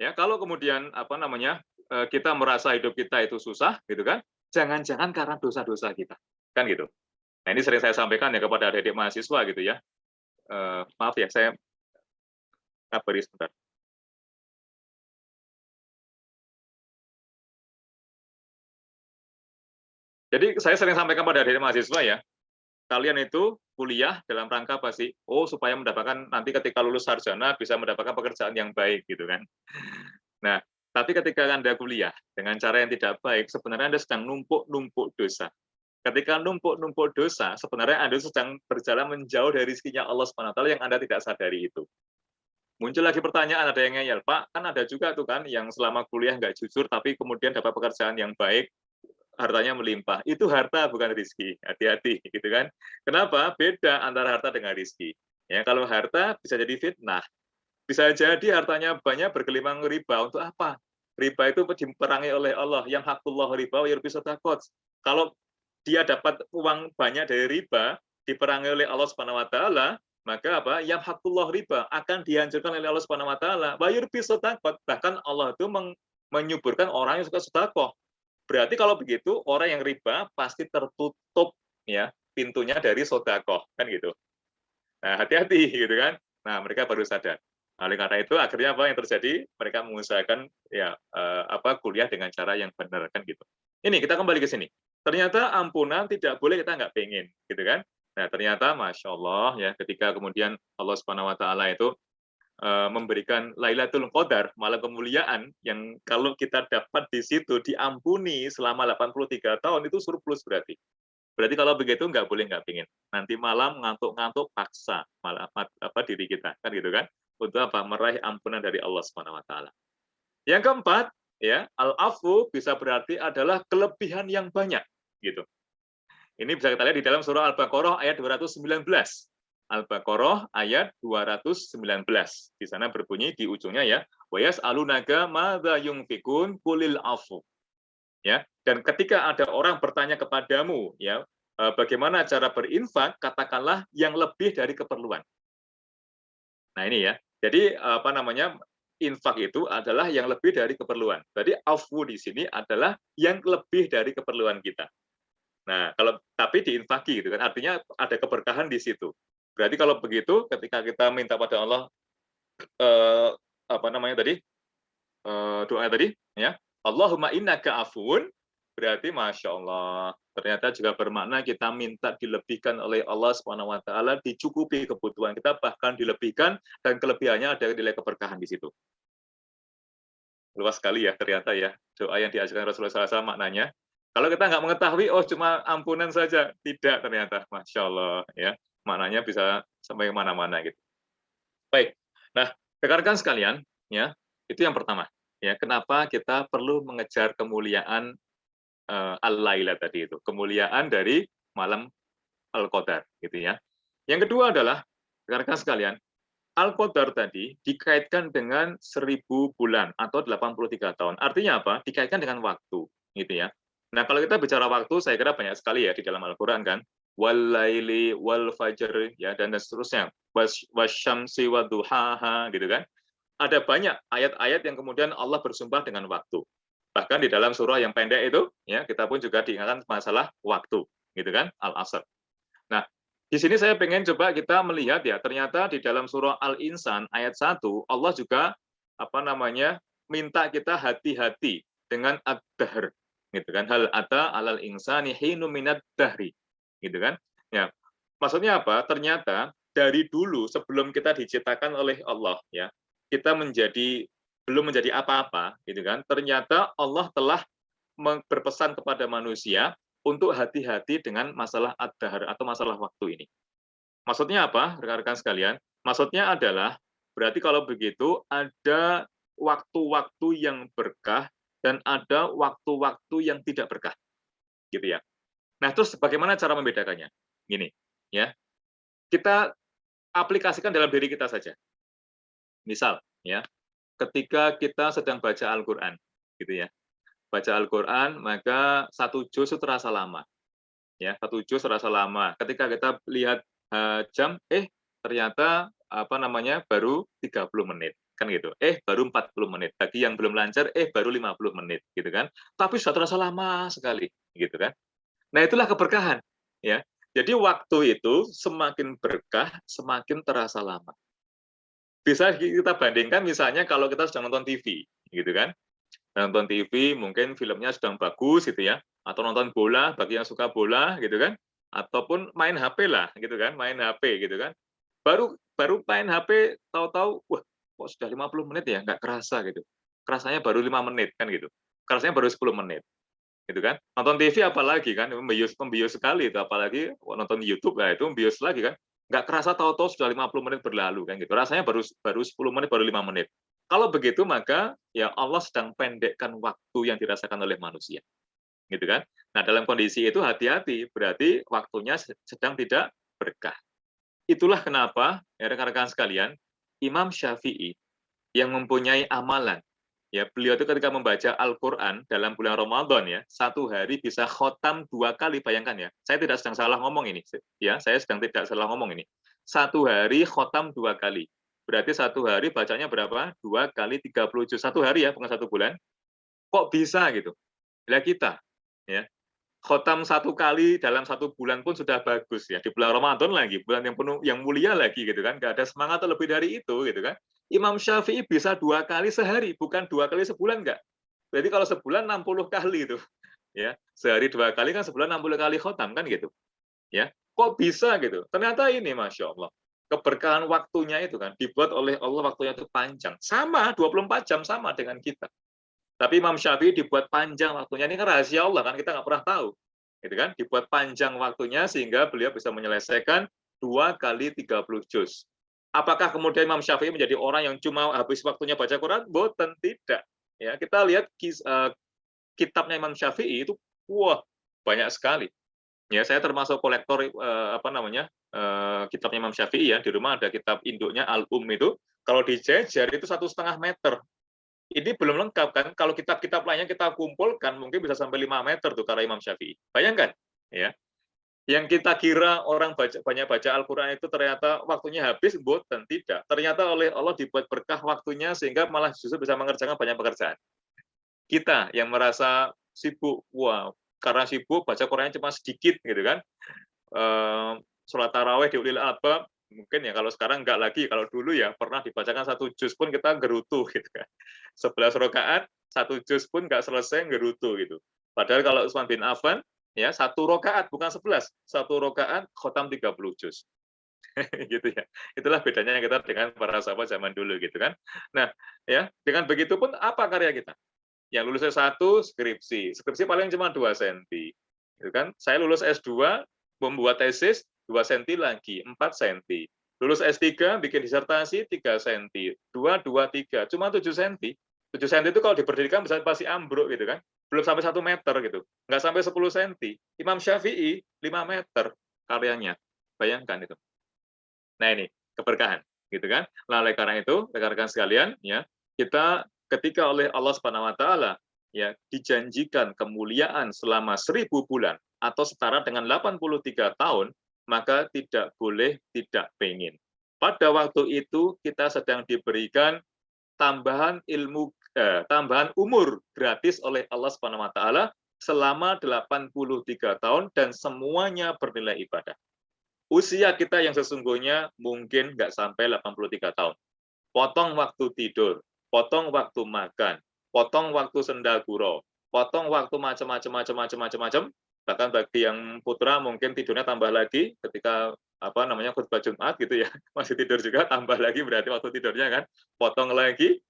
Speaker 3: Ya, kalau kemudian kita merasa hidup kita itu susah, gitu kan? Jangan-jangan karena dosa-dosa kita, kan gitu. Nah ini sering saya sampaikan ya kepada adik-adik mahasiswa gitu ya. Maaf ya, saya kabari sebentar. Jadi saya sering sampaikan pada adik mahasiswa ya, kalian itu kuliah dalam rangka apa sih? Oh, supaya mendapatkan nanti ketika lulus sarjana bisa mendapatkan pekerjaan yang baik gitu kan. Nah, tapi ketika Anda kuliah dengan cara yang tidak baik, sebenarnya Anda sedang numpuk-numpuk dosa. Ketika numpuk-numpuk dosa, sebenarnya Anda sedang berjalan menjauh dari rezekinya Allah SWT yang Anda tidak sadari itu. Muncul lagi pertanyaan, ada yang ngeyel, Pak, kan ada juga tuh kan yang selama kuliah nggak jujur, tapi kemudian dapat pekerjaan yang baik, hartanya melimpah. Itu harta bukan rezeki. Hati-hati, gitu kan? Kenapa? Beda antara harta dengan rezeki. Ya, kalau harta bisa jadi fitnah. Bisa jadi hartanya banyak bergelimang riba. Untuk apa? Riba itu diperangi oleh Allah. Yang hakullah riba wa yurbi sedaqat. Kalau dia dapat uang banyak dari riba, diperangi oleh Allah Subhanahu wa taala, maka apa? Yang hakullah riba akan dihancurkan oleh Allah Subhanahu wa taala. Wa yurbi sedaqat. Bahkan Allah itu menyuburkan orang yang suka sedekah. Berarti kalau begitu orang yang riba pasti tertutup ya pintunya dari sedekah kan gitu. Nah, hati-hati gitu kan. Nah, mereka baru sadar. Oleh karena itu akhirnya apa yang terjadi? Mereka mengusahakan ya kuliah dengan cara yang benar kan gitu. Ini kita kembali ke sini. Ternyata ampunan tidak boleh kita nggak pengen gitu kan. Nah, ternyata Masya Allah ya ketika kemudian Allah Subhanahu Wa Taala itu memberikan Lailatul Qadar, malam kemuliaan yang kalau kita dapat di situ diampuni selama 83 tahun itu surplus berarti. Berarti kalau begitu nggak boleh nggak pingin. Nanti malam ngantuk-ngantuk paksa malah diri kita kan gitu kan. Untuk apa? Meraih ampunan dari Allah Subhanahu wa taala. Yang keempat, ya, al-afu bisa berarti adalah kelebihan yang banyak gitu. Ini bisa kita lihat di dalam surah Al-Baqarah ayat 219. Al-Baqarah ayat 219. Di sana berbunyi di ujungnya ya, wa yas'alunaka madza yunfikun qulil afu. Ya, dan ketika ada orang bertanya kepadamu ya, bagaimana cara berinfak, katakanlah yang lebih dari keperluan. Nah, ini ya. Jadi infak itu adalah yang lebih dari keperluan. Jadi afu di sini adalah yang lebih dari keperluan kita. Nah, kalau tapi diinfaki gitu kan, artinya ada keberkahan di situ. Berarti kalau begitu, ketika kita minta pada Allah doa tadi, ya, Allahumma innaka afuun, berarti Masya Allah, ternyata juga bermakna kita minta dilebihkan oleh Allah Subhanahu Wa Taala, dicukupi kebutuhan kita, bahkan dilebihkan, dan kelebihannya ada nilai keberkahan di situ. Luas sekali ya ternyata ya, doa yang diajarkan Rasulullah SAW maknanya. Kalau kita nggak mengetahui, oh cuma ampunan saja, tidak ternyata, Masya Allah ya, maknanya bisa sampai mana-mana gitu. Baik, nah rekan-rekan sekalian, ya itu yang pertama. Ya, kenapa kita perlu mengejar kemuliaan al-laila tadi itu, kemuliaan dari malam al-qadar, gitu ya. Yang kedua adalah rekan-rekan sekalian, al-qadar tadi dikaitkan dengan 1000 bulan atau 83 tahun. Artinya apa? Dikaitkan dengan waktu, gitu ya. Nah, kalau kita bicara waktu, saya kira banyak sekali ya di dalam Al-Qur'an kan. Wal-laili wal-fajr ya dan seterusnya. Wasyamsi wadduhaha gitu kan. Ada banyak ayat-ayat yang kemudian Allah bersumpah dengan waktu. Bahkan di dalam surah yang pendek itu, ya kita pun juga diingatkan masalah waktu, gitu kan, Al-Asr. Nah, di sini saya pengen coba kita melihat ya, ternyata di dalam surah Al-Insan ayat 1, Allah juga minta kita hati-hati dengan ad-dahr, gitu kan, hal ata alal insani hinu minad dahri, gitu kan. Ya, maksudnya apa? Ternyata dari dulu sebelum kita diciptakan oleh Allah ya, kita belum menjadi apa-apa, gitu kan. Ternyata Allah telah berpesan kepada manusia untuk hati-hati dengan masalah ad-dahr atau masalah waktu ini. Maksudnya apa, rekan-rekan sekalian? Maksudnya adalah berarti kalau begitu ada waktu-waktu yang berkah dan ada waktu-waktu yang tidak berkah, gitu ya. Nah, terus bagaimana cara membedakannya? Gini, ya. Kita aplikasikan dalam diri kita saja. Misal, ya, ketika kita sedang baca Al-Qur'an, gitu ya. Baca Al-Qur'an, maka 1 juz itu terasa lama. Ya, 1 juz terasa lama. Ketika kita lihat jam, ternyata baru 30 menit. Kan gitu. Baru 40 menit. Bagi yang belum lancar, baru 50 menit, gitu kan. Tapi sudah terasa lama sekali, gitu kan. Nah, itulah keberkahan, ya. Jadi waktu itu semakin berkah, semakin terasa lama. Bisa kita bandingkan misalnya kalau kita sedang nonton TV, gitu kan. Nonton TV, mungkin filmnya sedang bagus, gitu ya. atau nonton bola bagi yang suka bola gitu kan, ataupun main HP lah gitu kan, main HP gitu kan. Baru baru main HP tahu-tahu wah kok sudah 50 menit ya, nggak kerasa gitu. Kerasanya baru 5 menit kan gitu. Kerasanya baru 10 menit gitu kan. Nonton TV apalagi kan, membius sekali itu, apalagi nonton YouTube lah itu membius lagi kan. Nggak kerasa tahu-tahu sudah 50 menit berlalu kan gitu. Rasanya baru 10 menit, baru 5 menit. Kalau begitu maka ya Allah sedang pendekkan waktu yang dirasakan oleh manusia. Gitu kan. Nah, dalam kondisi itu hati-hati, berarti waktunya sedang tidak berkah. Itulah kenapa ya rekan-rekan sekalian, Imam Syafi'i yang mempunyai amalan. Ya, beliau itu ketika membaca Al-Quran dalam bulan Ramadan ya, satu hari bisa khotam 2 kali, bayangkan ya. Saya tidak sedang salah ngomong ini, ya. Saya sedang tidak salah ngomong ini. Satu hari khotam 2 kali. Berarti satu hari bacanya berapa? 2 kali 30 juz. Satu hari ya, bukan 1 bulan. Kok bisa gitu? Bila kita, ya, khotam 1 kali dalam 1 bulan pun sudah bagus ya. Di bulan Ramadan lagi, bulan yang penuh, yang mulia lagi gitu kan. Nggak ada semangat lebih dari itu gitu kan. Imam Syafi'i bisa 2 kali sehari, bukan 2 kali sebulan enggak. Berarti kalau sebulan 60 kali itu. Ya, sehari 2 kali kan sebulan 60 kali khotam kan gitu. Ya, kok bisa gitu? Ternyata ini Masya Allah. Keberkahan waktunya itu kan dibuat oleh Allah, waktunya itu panjang. Sama 24 jam sama dengan kita. Tapi Imam Syafi'i dibuat panjang waktunya, ini kan rahasia Allah kan, kita nggak pernah tahu. Gitu kan? Dibuat panjang waktunya sehingga beliau bisa menyelesaikan 2 kali 30 juz. Apakah kemudian Imam Syafi'i menjadi orang yang cuma habis waktunya baca Quran? Boten, tidak. Ya, kita lihat kitabnya Imam Syafi'i itu wah banyak sekali. Ya, saya termasuk kolektor kitabnya Imam Syafi'i ya. Di rumah ada kitab induknya itu. Kalau dijejer itu 1,5 meter. Ini belum lengkap kan? Kalau kitab-kitab lainnya kita kumpulkan mungkin bisa sampai 5 meter tuh karya Imam Syafi'i. Bayangkan, ya. Yang kita kira orang banyak baca Al-Quran itu ternyata waktunya habis, boten, tidak. Ternyata oleh Allah dibuat berkah waktunya sehingga malah justru bisa mengerjakan banyak pekerjaan. Kita yang merasa sibuk, wah, karena sibuk baca Qurannya cuma sedikit gitu kan. Sholat tarawih di ulil albab, mungkin ya kalau sekarang enggak lagi, kalau dulu ya pernah dibacakan 1 juz pun kita gerutu gitu kan. 11 rakaat 1 juz pun enggak selesai gerutu gitu. Padahal kalau Utsman bin Affan ya 1 rakaat bukan 11, 1 rakaat khotam 30 juz. Gitu ya. Itulah bedanya kita dengan para sahabat zaman dulu gitu kan. Nah, ya, dengan begitu pun apa karya kita? Yang lulus S1 skripsi. Skripsi paling cuma 2 cm. Gitu kan? Saya lulus S2 membuat tesis 2 cm lagi, 4 cm. Lulus S3 bikin disertasi 3 cm. 2, 3, cuma 7 cm. 7 cm itu kalau diberdirikan bisa pasti ambruk gitu kan. Belum sampai 1 meter gitu. Nggak sampai 10 cm. Imam Syafi'i 5 meter karyanya. Bayangkan itu. Nah ini, keberkahan. Gitu kan. Nah, oleh karena itu, rekan-rekan sekalian, ya, kita ketika oleh Allah Subhanahu wa taala ya dijanjikan kemuliaan selama 1000 bulan atau setara dengan 83 tahun, maka tidak boleh tidak pengen. Pada waktu itu kita sedang diberikan tambahan ilmu, tambahan umur gratis oleh Allah Subhanahu wa taala selama 83 tahun dan semuanya bernilai ibadah. Usia kita yang sesungguhnya mungkin nggak sampai 83 tahun. Potong waktu tidur, potong waktu makan, potong waktu sendaguro, potong waktu macam-macam. Bahkan bagi yang putra mungkin tidurnya tambah lagi ketika khutbah Jumat gitu ya, masih tidur juga, tambah lagi berarti waktu tidurnya kan, potong lagi,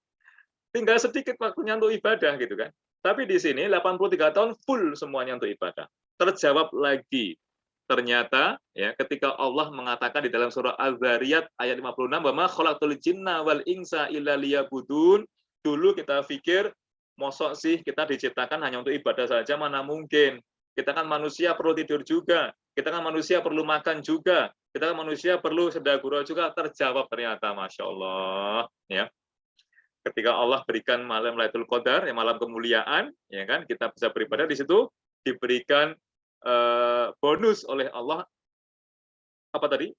Speaker 3: tinggal sedikit waktunya untuk ibadah gitu kan. Tapi di sini 83 tahun full semuanya untuk ibadah. Terjawab lagi. Ternyata ya ketika Allah mengatakan di dalam surah Az-Zariyat ayat 56, "Wa ma khalaqtul jinna wal insa illa liya'budun." Dulu kita pikir mosok sih kita diciptakan hanya untuk ibadah saja, mana mungkin. Kita kan manusia perlu tidur juga. Kita kan manusia perlu makan juga. Kita kan manusia perlu sendaguro juga. Terjawab ternyata, Masya Allah. Ya. Ketika Allah berikan malam Lailatul Qadar, ya malam kemuliaan, ya kan, kita bisa beribadah di situ, diberikan bonus oleh Allah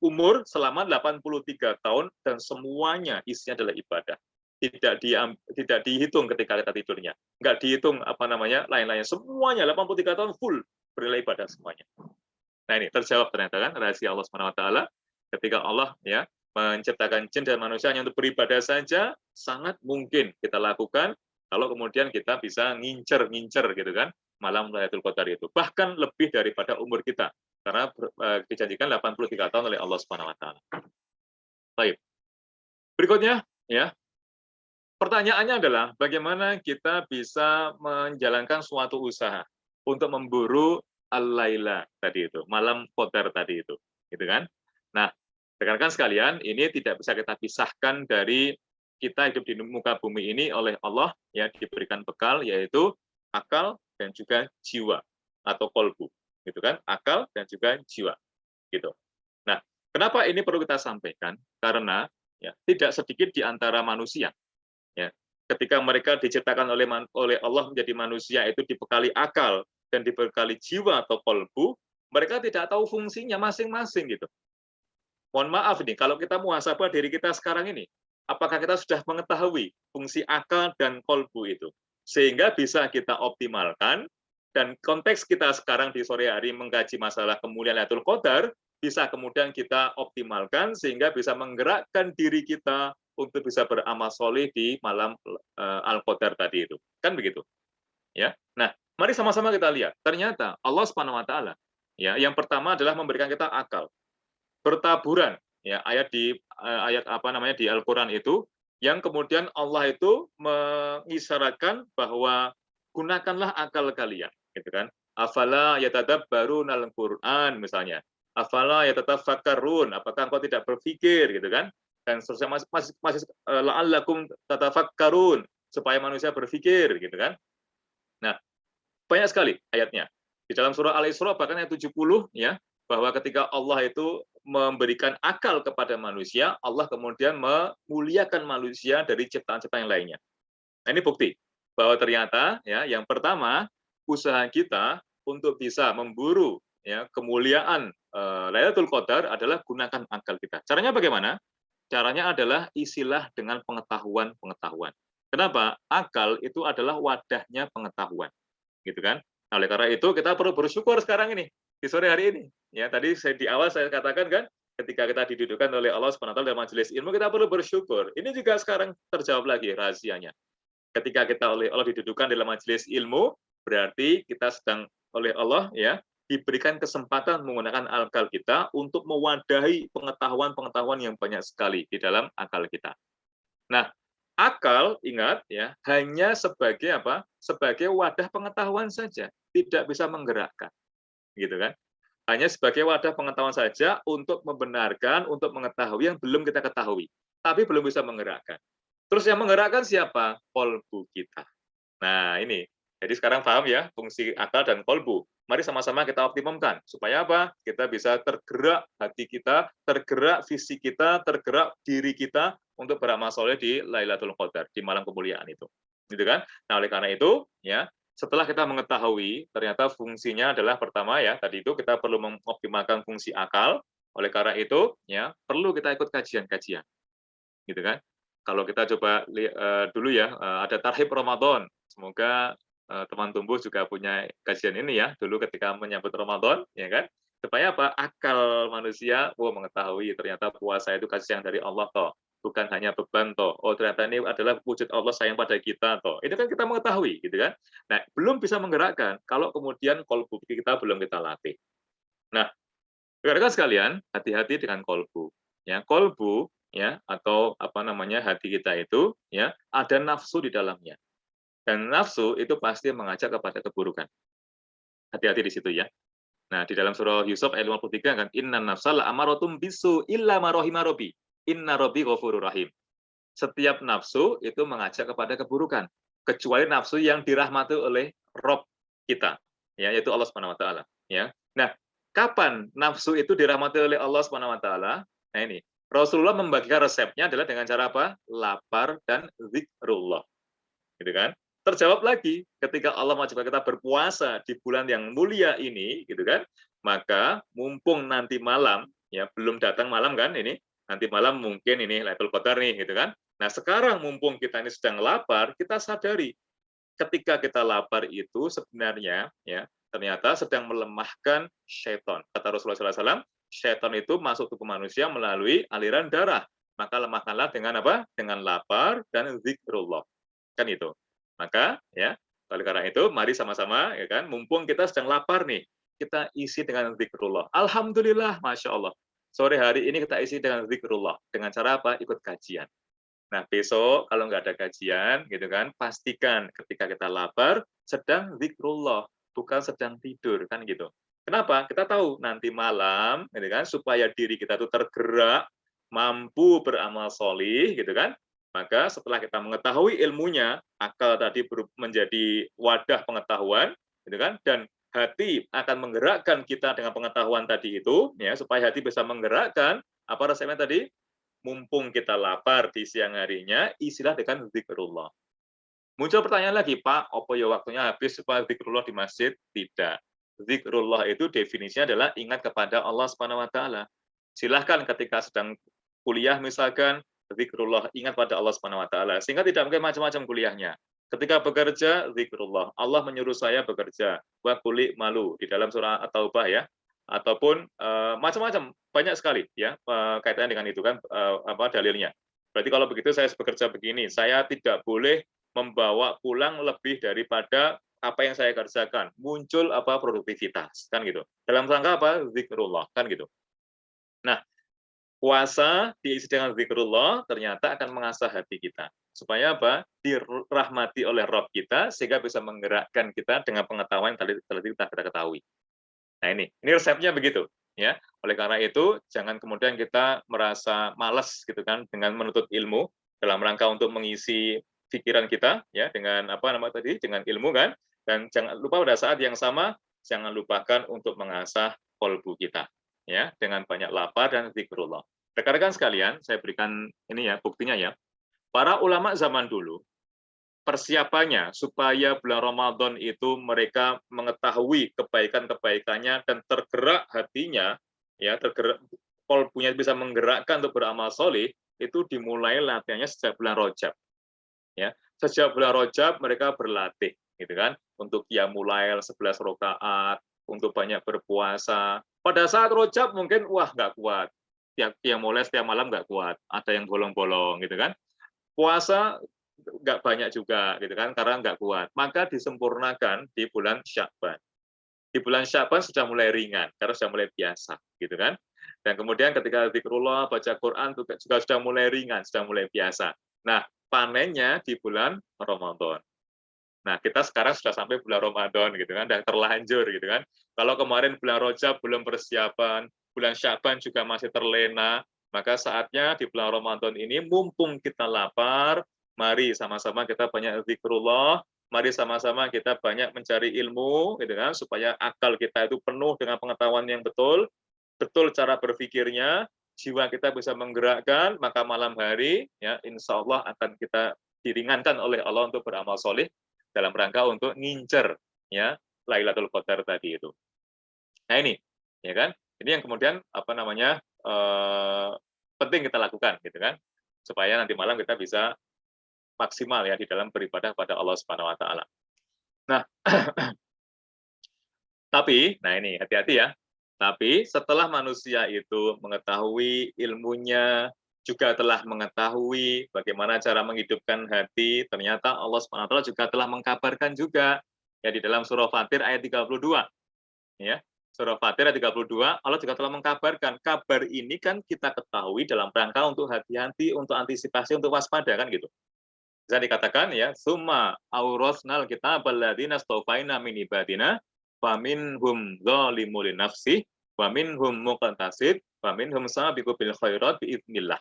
Speaker 3: umur selama 83 tahun dan semuanya isinya adalah ibadah. Tidak dihitung ketika kita tidurnya. Enggak dihitung lain-lainnya. Semuanya 83 tahun full bernilai ibadah semuanya. Nah, ini terjawab ternyata kan rahasia Allah Subhanahu wa taala ketika Allah ya menciptakan jin dan manusia hanya untuk beribadah saja, sangat mungkin kita lakukan kalau kemudian kita bisa ngincer gitu kan, malam Lailatul Qadar itu, bahkan lebih daripada umur kita, karena dijanjikan 83 tahun oleh Allah Subhanahu wa taala. Baik. Berikutnya ya, pertanyaannya adalah bagaimana kita bisa menjalankan suatu usaha untuk memburu al-laila tadi itu, malam qadar tadi itu, gitu kan? Nah, rekan-rekan sekalian, ini tidak bisa kita pisahkan dari kita hidup di muka bumi ini oleh Allah ya, diberikan bekal yaitu akal dan juga jiwa atau kolbu, gitu kan? Akal dan juga jiwa, gitu. Nah, kenapa ini perlu kita sampaikan? Karena ya, tidak sedikit di antara manusia ya, ketika mereka diciptakan oleh Allah menjadi manusia itu dibekali akal dan dibekali jiwa atau kolbu, mereka tidak tahu fungsinya masing-masing gitu. Mohon maaf nih, kalau kita muhasabah diri kita sekarang ini, apakah kita sudah mengetahui fungsi akal dan kolbu itu, sehingga bisa kita optimalkan, dan konteks kita sekarang di sore hari mengkaji masalah kemuliaan Lailatul Qadar, bisa kemudian kita optimalkan sehingga bisa menggerakkan diri kita untuk bisa beramal soleh di malam Al-Qadar tadi itu. Kan begitu. Ya. Nah, mari sama-sama kita lihat. Ternyata Allah Subhanahu wa taala ya, yang pertama adalah memberikan kita akal. Bertaburan ya, ayat apa namanya di Al-Qur'an itu yang kemudian Allah itu mengisyaratkan bahwa gunakanlah akal kalian, gitu kan? Afala yatadabbarunal Qur'an misalnya. Afala yatatafakkarun, apakah engkau tidak berpikir, gitu kan? Dan seterusnya masih la'allakum tatafakkarun, supaya manusia berpikir, gitu kan? Nah, banyak sekali ayatnya. Di dalam surah Al-Isra bahkan ayat 70 ya, bahwa ketika Allah itu memberikan akal kepada manusia, Allah kemudian memuliakan manusia dari ciptaan-ciptaan yang lainnya. Nah, ini bukti bahwa ternyata ya, yang pertama usaha kita untuk bisa memburu ya kemuliaan Lailatul Qadar adalah gunakan akal kita. Caranya bagaimana? Caranya adalah isilah dengan pengetahuan-pengetahuan. Kenapa? Akal itu adalah wadahnya pengetahuan, gitu kan? Nah, oleh karena itu kita perlu bersyukur sekarang ini di sore hari ini. Ya, tadi di awal saya katakan kan, ketika kita didudukkan oleh Allah Subhanahu wa taala dalam majelis ilmu, kita perlu bersyukur. Ini juga sekarang terjawab lagi rahasianya. Ketika kita oleh Allah didudukkan dalam majelis ilmu, berarti kita sedang oleh Allah ya diberikan kesempatan menggunakan akal kita untuk mewadahi pengetahuan-pengetahuan yang banyak sekali di dalam akal kita. Nah, akal ingat ya hanya sebagai apa? Sebagai wadah pengetahuan saja, tidak bisa menggerakkan. Gitu kan? Hanya sebagai wadah pengetahuan saja untuk membenarkan, untuk mengetahui yang belum kita ketahui, tapi belum bisa menggerakkan. Terus yang menggerakkan siapa? Kolbu kita. Nah, ini. Jadi sekarang paham ya fungsi akal dan kolbu. Mari sama-sama kita optimumkan. Supaya apa? Kita bisa tergerak hati kita, tergerak visi kita, tergerak diri kita untuk beramal soleh di Lailatul Qadar, di malam kemuliaan itu. Gitu kan? Nah, oleh karena itu, ya, setelah kita mengetahui ternyata fungsinya adalah pertama ya, tadi itu kita perlu mengoptimalkan fungsi akal. Oleh karena itu, ya, perlu kita ikut kajian-kajian. Gitu kan? Kalau kita coba dulu ya, ada Tarhib Ramadan. Semoga teman tumbuh juga punya kajian ini ya, dulu ketika menyambut Ramadan, ya kan? Supaya apa? Akal manusia, mengetahui ternyata puasa itu kasih sayang dari Allah toh, bukan hanya beban toh. Oh, ternyata ini adalah wujud Allah sayang pada kita toh. Ini kan kita mengetahui, gitu kan? Nah, belum bisa menggerakkan kalau kemudian kolbu kita belum kita latih. Nah, rekan-rekan sekalian, hati-hati dengan kolbu. Ya, kolbu ya atau apa namanya hati kita itu ya ada nafsu di dalamnya. Dan nafsu itu pasti mengajak kepada keburukan. Hati-hati di situ ya. Nah, di dalam surah Yusuf ayat 53 kan innan nafsal amaratum bisu illa ma rahima rabbi. Inna rabbi ghafurur rahim. Setiap nafsu itu mengajak kepada keburukan, kecuali nafsu yang dirahmati oleh Rob kita, ya, yaitu Allah Subhanahu wa taala, ya. Nah, kapan nafsu itu dirahmati oleh Allah Subhanahu wa taala? Nah, ini Rasulullah membagikan resepnya adalah dengan cara apa? Lapar dan zikrullah. Gitu kan? Terjawab lagi ketika Allah mengajarkan kita berpuasa di bulan yang mulia ini, gitu kan? Maka mumpung nanti malam, ya belum datang malam kan ini, nanti malam mungkin ini Lailatul Qadar nih, gitu kan? Nah sekarang mumpung kita ini sedang lapar, kita sadari ketika kita lapar itu sebenarnya ya ternyata sedang melemahkan syaitan. Kata Rasulullah SAW, syaitan itu masuk tubuh manusia melalui aliran darah. Maka lemahkanlah dengan apa? Dengan lapar dan zikrullah. Kan itu. Maka ya Oleh karena itu, mari sama-sama, ya kan, mumpung kita sedang lapar nih, kita isi dengan zikrullah. Alhamdulillah, Masya Allah. Sore hari ini kita isi dengan zikrullah. Dengan cara apa? Ikut kajian. Nah, besok kalau nggak ada kajian, gitu kan, pastikan ketika kita lapar, sedang zikrullah, bukan sedang tidur, kan gitu. Kenapa? Kita tahu nanti malam, gitu kan, supaya diri kita itu tergerak, mampu beramal solih, gitu kan. Maka setelah kita mengetahui ilmunya, akal tadi menjadi wadah pengetahuan, gitu kan, dan hati akan menggerakkan kita dengan pengetahuan tadi itu, ya, supaya hati bisa menggerakkan apa rasanya tadi, mumpung kita lapar di siang harinya, isilah dengan zikrullah. Muncul pertanyaan lagi, Pak, apa ya waktunya habis supaya zikrullah di masjid? Tidak. Zikrullah itu definisinya adalah ingat kepada Allah Subhanahu wa taala. Silahkan ketika sedang kuliah misalkan, zikrullah, ingat pada Allah Subhanahu wa taala, sehingga tidak mungkin macam-macam kuliahnya. Ketika bekerja, zikrullah. Allah menyuruh saya bekerja. Wa kuli malu di dalam surah At-Taubah ya. Ataupun macam-macam, banyak sekali ya kaitannya dengan itu kan apa dalilnya. Berarti kalau begitu saya bekerja begini, saya tidak boleh membawa pulang lebih daripada apa yang saya kerjakan. Muncul apa produktivitas kan gitu. Dalam rangka apa? Zikrullah kan gitu. Nah, puasa diisi dengan zikrullah ternyata akan mengasah hati kita. Supaya apa? Dirahmati oleh Rabb kita sehingga bisa menggerakkan kita dengan pengetahuan yang tadi kita ketahui. Nah ini resepnya begitu ya. Oleh karena itu jangan kemudian kita merasa malas gitu kan dengan menuntut ilmu dalam rangka untuk mengisi pikiran kita ya dengan apa namanya tadi dengan ilmu kan, dan jangan lupa pada saat yang sama jangan lupakan untuk mengasah kolbu kita ya dengan banyak lapar dan zikrullah. Rekan-rekan sekalian, saya berikan ini ya buktinya ya. Para ulama zaman dulu persiapannya supaya bulan Ramadan itu mereka mengetahui kebaikan-kebaikannya dan tergerak hatinya, ya tergerak kolbunya bisa menggerakkan untuk beramal soleh, itu dimulai latihannya sejak bulan Rajab. Ya, sejak bulan Rajab mereka berlatih, gitu kan, untuk qiyamul lail 11 rakaat, untuk banyak berpuasa. Pada saat Rajab mungkin wah nggak kuat, qiyamul lail setiap malam nggak kuat, ada yang bolong-bolong, gitu kan. Puasa nggak banyak juga gitu kan karena nggak kuat, maka disempurnakan di bulan Sya'ban. Di bulan Sya'ban sudah mulai ringan karena sudah mulai biasa gitu kan, dan kemudian ketika zikrullah baca Quran juga sudah mulai ringan, sudah mulai biasa. Nah, panennya di bulan Ramadan. Nah, kita sekarang sudah sampai bulan Ramadan gitu kan, dan terlanjur gitu kan. Kalau kemarin bulan Rajab belum persiapan, bulan Sya'ban juga masih terlena, maka saatnya di bulan Ramadan ini mumpung kita lapar, mari sama-sama kita banyak zikrullah, mari sama-sama kita banyak mencari ilmu gitu kan, supaya akal kita itu penuh dengan pengetahuan yang betul, betul cara berpikirnya, jiwa kita bisa menggerakkan, maka malam hari ya insya Allah akan kita diringankan oleh Allah untuk beramal soleh dalam rangka untuk ngincer ya Lailatul Qadar tadi itu. Nah ini ya kan, ini yang kemudian apa namanya penting kita lakukan gitu kan, supaya nanti malam kita bisa maksimal ya di dalam beribadah pada Allah Subhanahu wa taala. Nah, tapi nah ini hati-hati ya. Tapi setelah manusia itu mengetahui ilmunya, juga telah mengetahui bagaimana cara menghidupkan hati, ternyata Allah Subhanahu wa taala juga telah mengkabarkan juga ya di dalam surah Fatir ayat 32. Ya. Surah Fatir ayat 32, Allah juga telah mengkabarkan. Kabar ini kan kita ketahui dalam rangka untuk hati-hati, untuk antisipasi, untuk waspada kan gitu. Bisa dikatakan ya, summa aurasnal kitabal ladzina stofaina min ibadina faminhum dzalimun li nafsihi wa minhum muqtasid wa minhum sabiqun bil khairat biidznillah.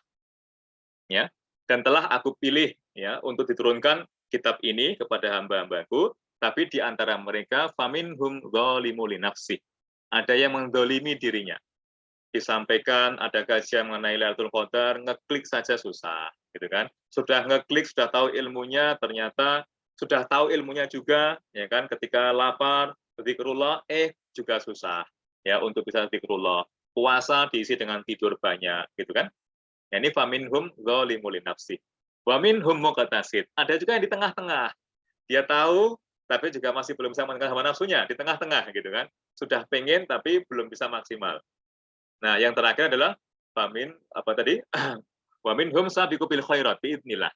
Speaker 3: Ya, dan telah aku pilih ya untuk diturunkan kitab ini kepada hamba-hambaku, tapi di antara mereka faminhum dzalimun li nafsihi. Ada yang mendolimi dirinya. Disampaikan ada kajian mengenai Lailatul Qadar, ngeklik saja susah, gitu kan? Sudah ngeklik, sudah tahu ilmunya, ternyata sudah tahu ilmunya juga, ya kan? Ketika lapar, zikrullah, juga susah, ya untuk bisa zikrullah. Puasa diisi dengan tidur banyak, gitu kan? Ya, ini faminhum dzalimun li nafsihi. Wa minhum muqtasid. Ada juga yang di tengah-tengah. Dia tahu, tapi juga masih belum bisa mengalahkan hawa nafsunya, di tengah-tengah, gitu kan? Sudah pengen, tapi belum bisa maksimal. Nah, yang terakhir adalah famin apa tadi? Wa minhum sabiqu bil khairat biidznillah.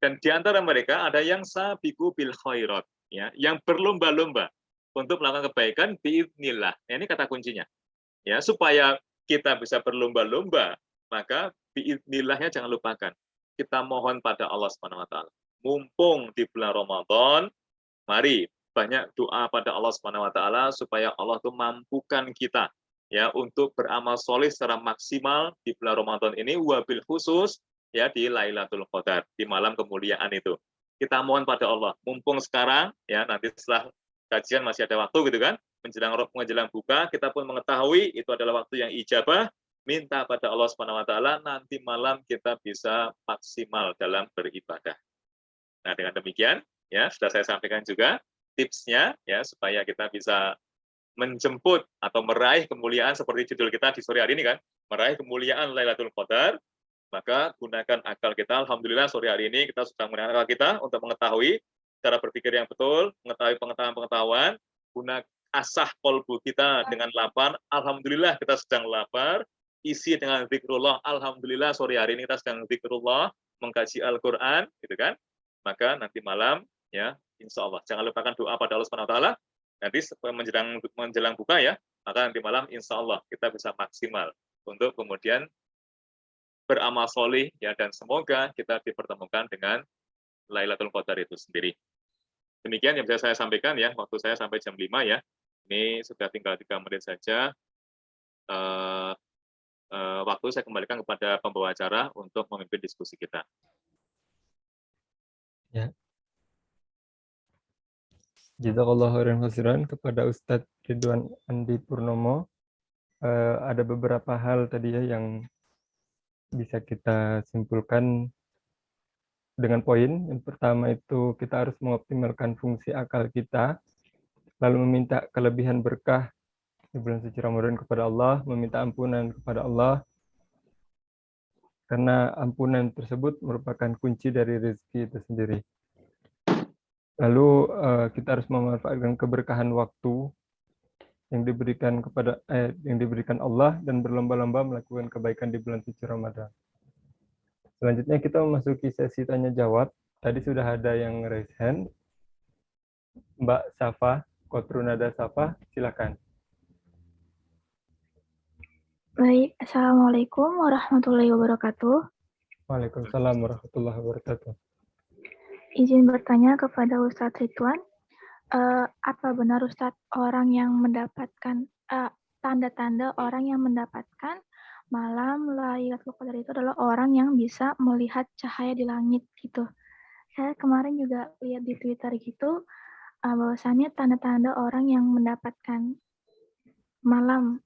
Speaker 3: Dan di antara mereka ada yang sabiqu bil khairat. ya, yang berlomba-lomba untuk melakukan kebaikan biidznillah. Nah, ini kata kuncinya. Ya, supaya kita bisa berlomba-lomba, maka biidznillahnya jangan lupakan. Kita mohon pada Allah Subhanahu wa taala. Mumpung di bulan Ramadan, mari banyak doa pada Allah Subhanahu wa taala supaya Allah tuh mampukan kita ya untuk beramal soleh secara maksimal di bulan Ramadan ini, wabil khusus ya di Lailatul Qadar, di malam kemuliaan itu. Kita mohon pada Allah, mumpung sekarang ya, nanti setelah kajian masih ada waktu gitu kan, menjelang buka kita pun mengetahui itu adalah waktu yang ijabah, minta pada Allah Subhanahu wa taala nanti malam kita bisa maksimal dalam beribadah. Nah, dengan demikian ya sudah saya sampaikan juga tipsnya ya supaya kita bisa menjemput atau meraih kemuliaan seperti judul kita di sore hari ini kan, meraih kemuliaan Lailatul Qadar, maka gunakan akal kita. Alhamdulillah sore hari ini kita sudah menggunakan akal kita untuk mengetahui cara berpikir yang betul, mengetahui pengetahuan-pengetahuan, guna asah kolbu kita dengan lapar. Alhamdulillah kita sedang lapar, isi dengan zikrullah. Alhamdulillah sore hari ini kita sedang zikrullah, mengkaji Al-Quran, gitu kan. Maka nanti malam, ya, insya Allah, jangan lupakan doa pada Allah Subhanahu wa taala. Nanti menjelang buka ya, maka nanti malam insya Allah kita bisa maksimal untuk kemudian beramal solih ya, dan semoga kita dipertemukan dengan Lailatul Qadar itu sendiri. Demikian yang bisa saya sampaikan ya, waktu saya sampai jam 5 ya. Ini sudah tinggal 3 menit saja. Waktu saya kembalikan kepada pembawa acara untuk memimpin diskusi kita.
Speaker 1: Ya. Jazakallahu khairan khairan kepada Ustadz Ridwan Andi Purnomo. Ada beberapa hal tadi ya yang bisa kita simpulkan dengan poin. Yang pertama itu kita harus mengoptimalkan fungsi akal kita, lalu meminta kelebihan berkah di bulan suci Ramadan kepada Allah, meminta ampunan kepada Allah, karena ampunan tersebut merupakan kunci dari rezeki itu sendiri. Lalu kita harus memanfaatkan keberkahan waktu yang diberikan Allah dan berlomba-lomba melakukan kebaikan di bulan suci Ramadan. Selanjutnya kita memasuki sesi tanya jawab. Tadi sudah ada yang raise hand. Mbak Safa, Kotrunada Safa, silakan.
Speaker 4: Baik, Assalamualaikum warahmatullahi wabarakatuh.
Speaker 1: Waalaikumsalam warahmatullahi wabarakatuh.
Speaker 4: Izin bertanya kepada Ustadz Ridwan, apa benar Ustadz orang yang mendapatkan tanda-tanda orang yang mendapatkan malam Lailatul Qadar itu adalah orang yang bisa melihat cahaya di langit gitu. Saya kemarin juga lihat di Twitter gitu, bahwasannya tanda-tanda orang yang mendapatkan malam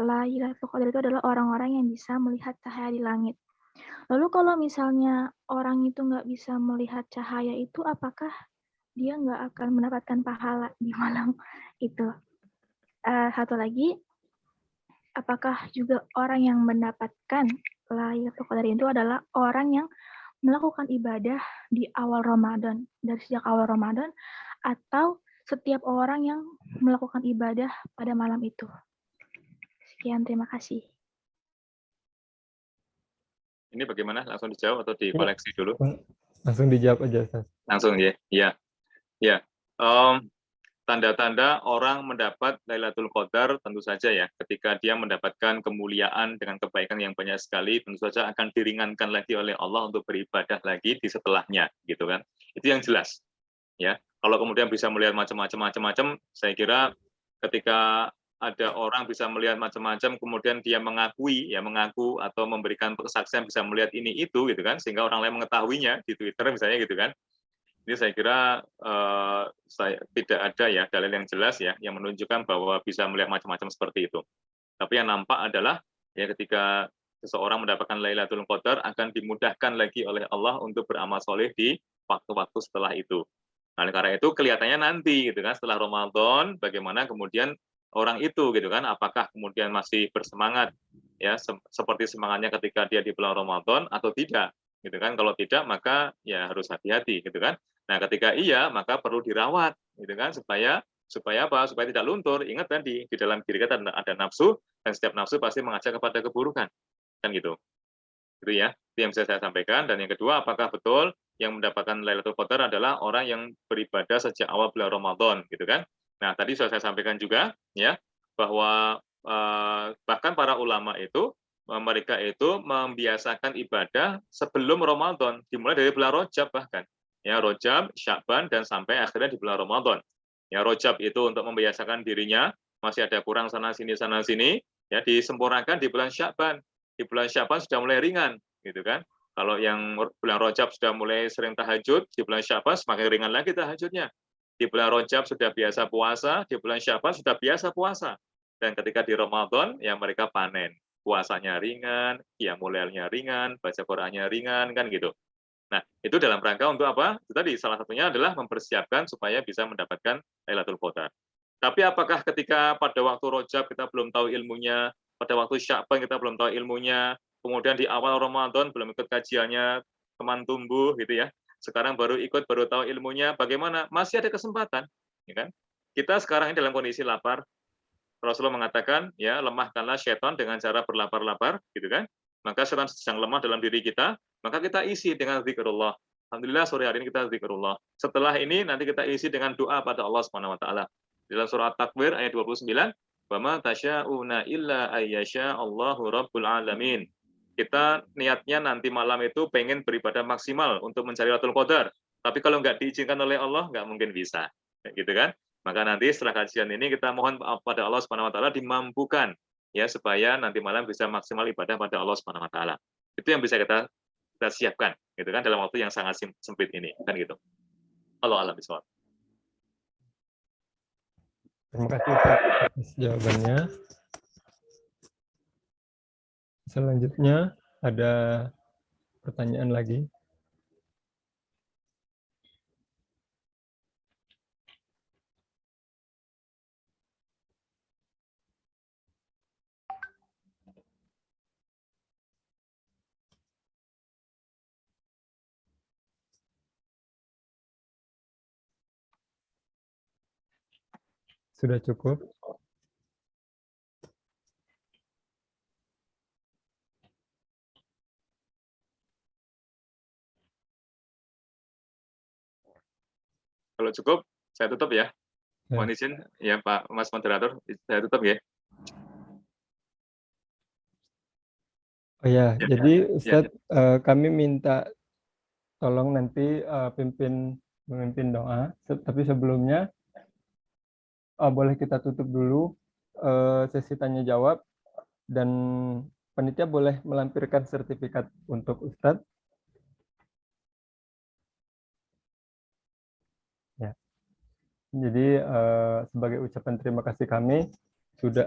Speaker 4: Lailatul Qadar itu adalah orang-orang yang bisa melihat cahaya di langit. Lalu kalau misalnya orang itu nggak bisa melihat cahaya itu, apakah dia nggak akan mendapatkan pahala di malam itu? Satu lagi, apakah juga orang yang mendapatkan Lailatul Qadar itu adalah orang yang melakukan ibadah di awal Ramadan, dari sejak awal Ramadan, atau setiap orang yang melakukan ibadah pada malam itu? Sekian, terima kasih.
Speaker 3: Ini bagaimana? Langsung dijawab atau dikoleksi dulu?
Speaker 1: Langsung dijawab aja, Ustaz.
Speaker 3: Langsung ya. Ya. Tanda-tanda orang mendapat Lailatul Qadar tentu saja ya, ketika dia mendapatkan kemuliaan dengan kebaikan yang banyak sekali, tentu saja akan diringankan lagi oleh Allah untuk beribadah lagi di setelahnya, gitu kan? Itu yang jelas. Ya, kalau kemudian bisa melihat macam-macam, saya kira ketika ada orang bisa melihat macam-macam, kemudian dia mengaku atau memberikan kesaksian bisa melihat ini itu, gitu kan, sehingga orang lain mengetahuinya di Twitter misalnya, gitu kan. Ini saya kira tidak ada ya dalil yang jelas ya yang menunjukkan bahwa bisa melihat macam-macam seperti itu. Tapi yang nampak adalah ya ketika seseorang mendapatkan Lailatul Qadar akan dimudahkan lagi oleh Allah untuk beramal soleh di waktu-waktu setelah itu. Nah, karena itu kelihatannya nanti gitu kan setelah Ramadan bagaimana kemudian orang itu gitu kan, apakah kemudian masih bersemangat ya seperti semangatnya ketika dia di bulan Ramadan atau tidak gitu kan. Kalau tidak maka ya harus hati-hati gitu kan. Nah, ketika iya maka perlu dirawat gitu kan supaya apa? Supaya tidak luntur. Ingat tadi di dalam diri kita ada nafsu dan setiap nafsu pasti mengajak kepada keburukan. Kan gitu. Gitu ya. Itu yang bisa saya sampaikan. Dan yang kedua, apakah betul yang mendapatkan Lailatul Qadar adalah orang yang beribadah sejak awal bulan Ramadan, gitu kan. Nah, tadi sudah saya sampaikan juga, ya, bahwa bahkan para ulama itu mereka itu membiasakan ibadah sebelum Ramadan, dimulai dari bulan Rajab bahkan. Ya, Rajab, Sya'ban, dan sampai akhirnya di bulan Ramadan. Ya, Rajab itu untuk membiasakan dirinya, masih ada kurang sana sini, ya disempurnakan di bulan Sya'ban. Di bulan Sya'ban sudah mulai ringan, gitu kan. Kalau yang bulan Rajab sudah mulai sering tahajud, di bulan Sya'ban semakin ringan lagi tahajudnya. Di bulan Rajab sudah biasa puasa, di bulan Sya'ban sudah biasa puasa. Dan ketika di Ramadan, ya mereka panen. Puasanya ringan, qiyamul lailnya ringan, baca Qur'annya ringan, kan gitu. Nah, itu dalam rangka untuk apa? Itu tadi salah satunya adalah mempersiapkan supaya bisa mendapatkan Lailatul Qadar. Tapi apakah ketika pada waktu Rajab kita belum tahu ilmunya, pada waktu Sya'ban kita belum tahu ilmunya, kemudian di awal Ramadan belum ikut kajiannya, teman tumbuh gitu ya. Sekarang baru ikut, baru tahu ilmunya, bagaimana? Masih ada kesempatan, ya kan? Kita sekarang ini dalam kondisi lapar. Rasulullah mengatakan, ya lemahkanlah setan dengan cara berlapar-lapar, gitu kan? Maka setan sedang lemah dalam diri kita, maka kita isi dengan zikrullah. Alhamdulillah sore hari ini kita zikrullah. Setelah ini nanti kita isi dengan doa pada Allah Subhanahu wa taala. Dalam surah At-Takwir ayat 29, "Wa ma tasya'una illa ayyasha Allahu rabbul alamin." Kita niatnya nanti malam itu pengen beribadah maksimal untuk mencari Lailatul Qadar. Tapi kalau nggak diizinkan oleh Allah, nggak mungkin bisa. Gitu kan? Maka nanti setelah kajian ini kita mohon pada Allah Subhanahu wa taala dimampukan ya supaya nanti malam bisa maksimal ibadah pada Allah Subhanahu wa taala. Itu yang bisa kita siapkan gitu kan dalam waktu yang sangat sempit ini kan gitu. Allah alam bisawab.
Speaker 1: Terima kasih Ustaz atas jawabannya. Selanjutnya ada pertanyaan lagi. Sudah cukup?
Speaker 3: Kalau cukup saya tutup ya.
Speaker 1: Ya.
Speaker 3: Mohon izin ya Pak Mas Moderator, saya tutup ya.
Speaker 1: Oh ya,
Speaker 3: Ya,
Speaker 1: jadi
Speaker 3: ya.
Speaker 1: Ustadz kami minta tolong nanti memimpin doa, tapi sebelumnya boleh kita tutup dulu sesi tanya jawab dan panitia boleh melampirkan sertifikat untuk Ustadz. Ya. Jadi sebagai ucapan terima kasih kami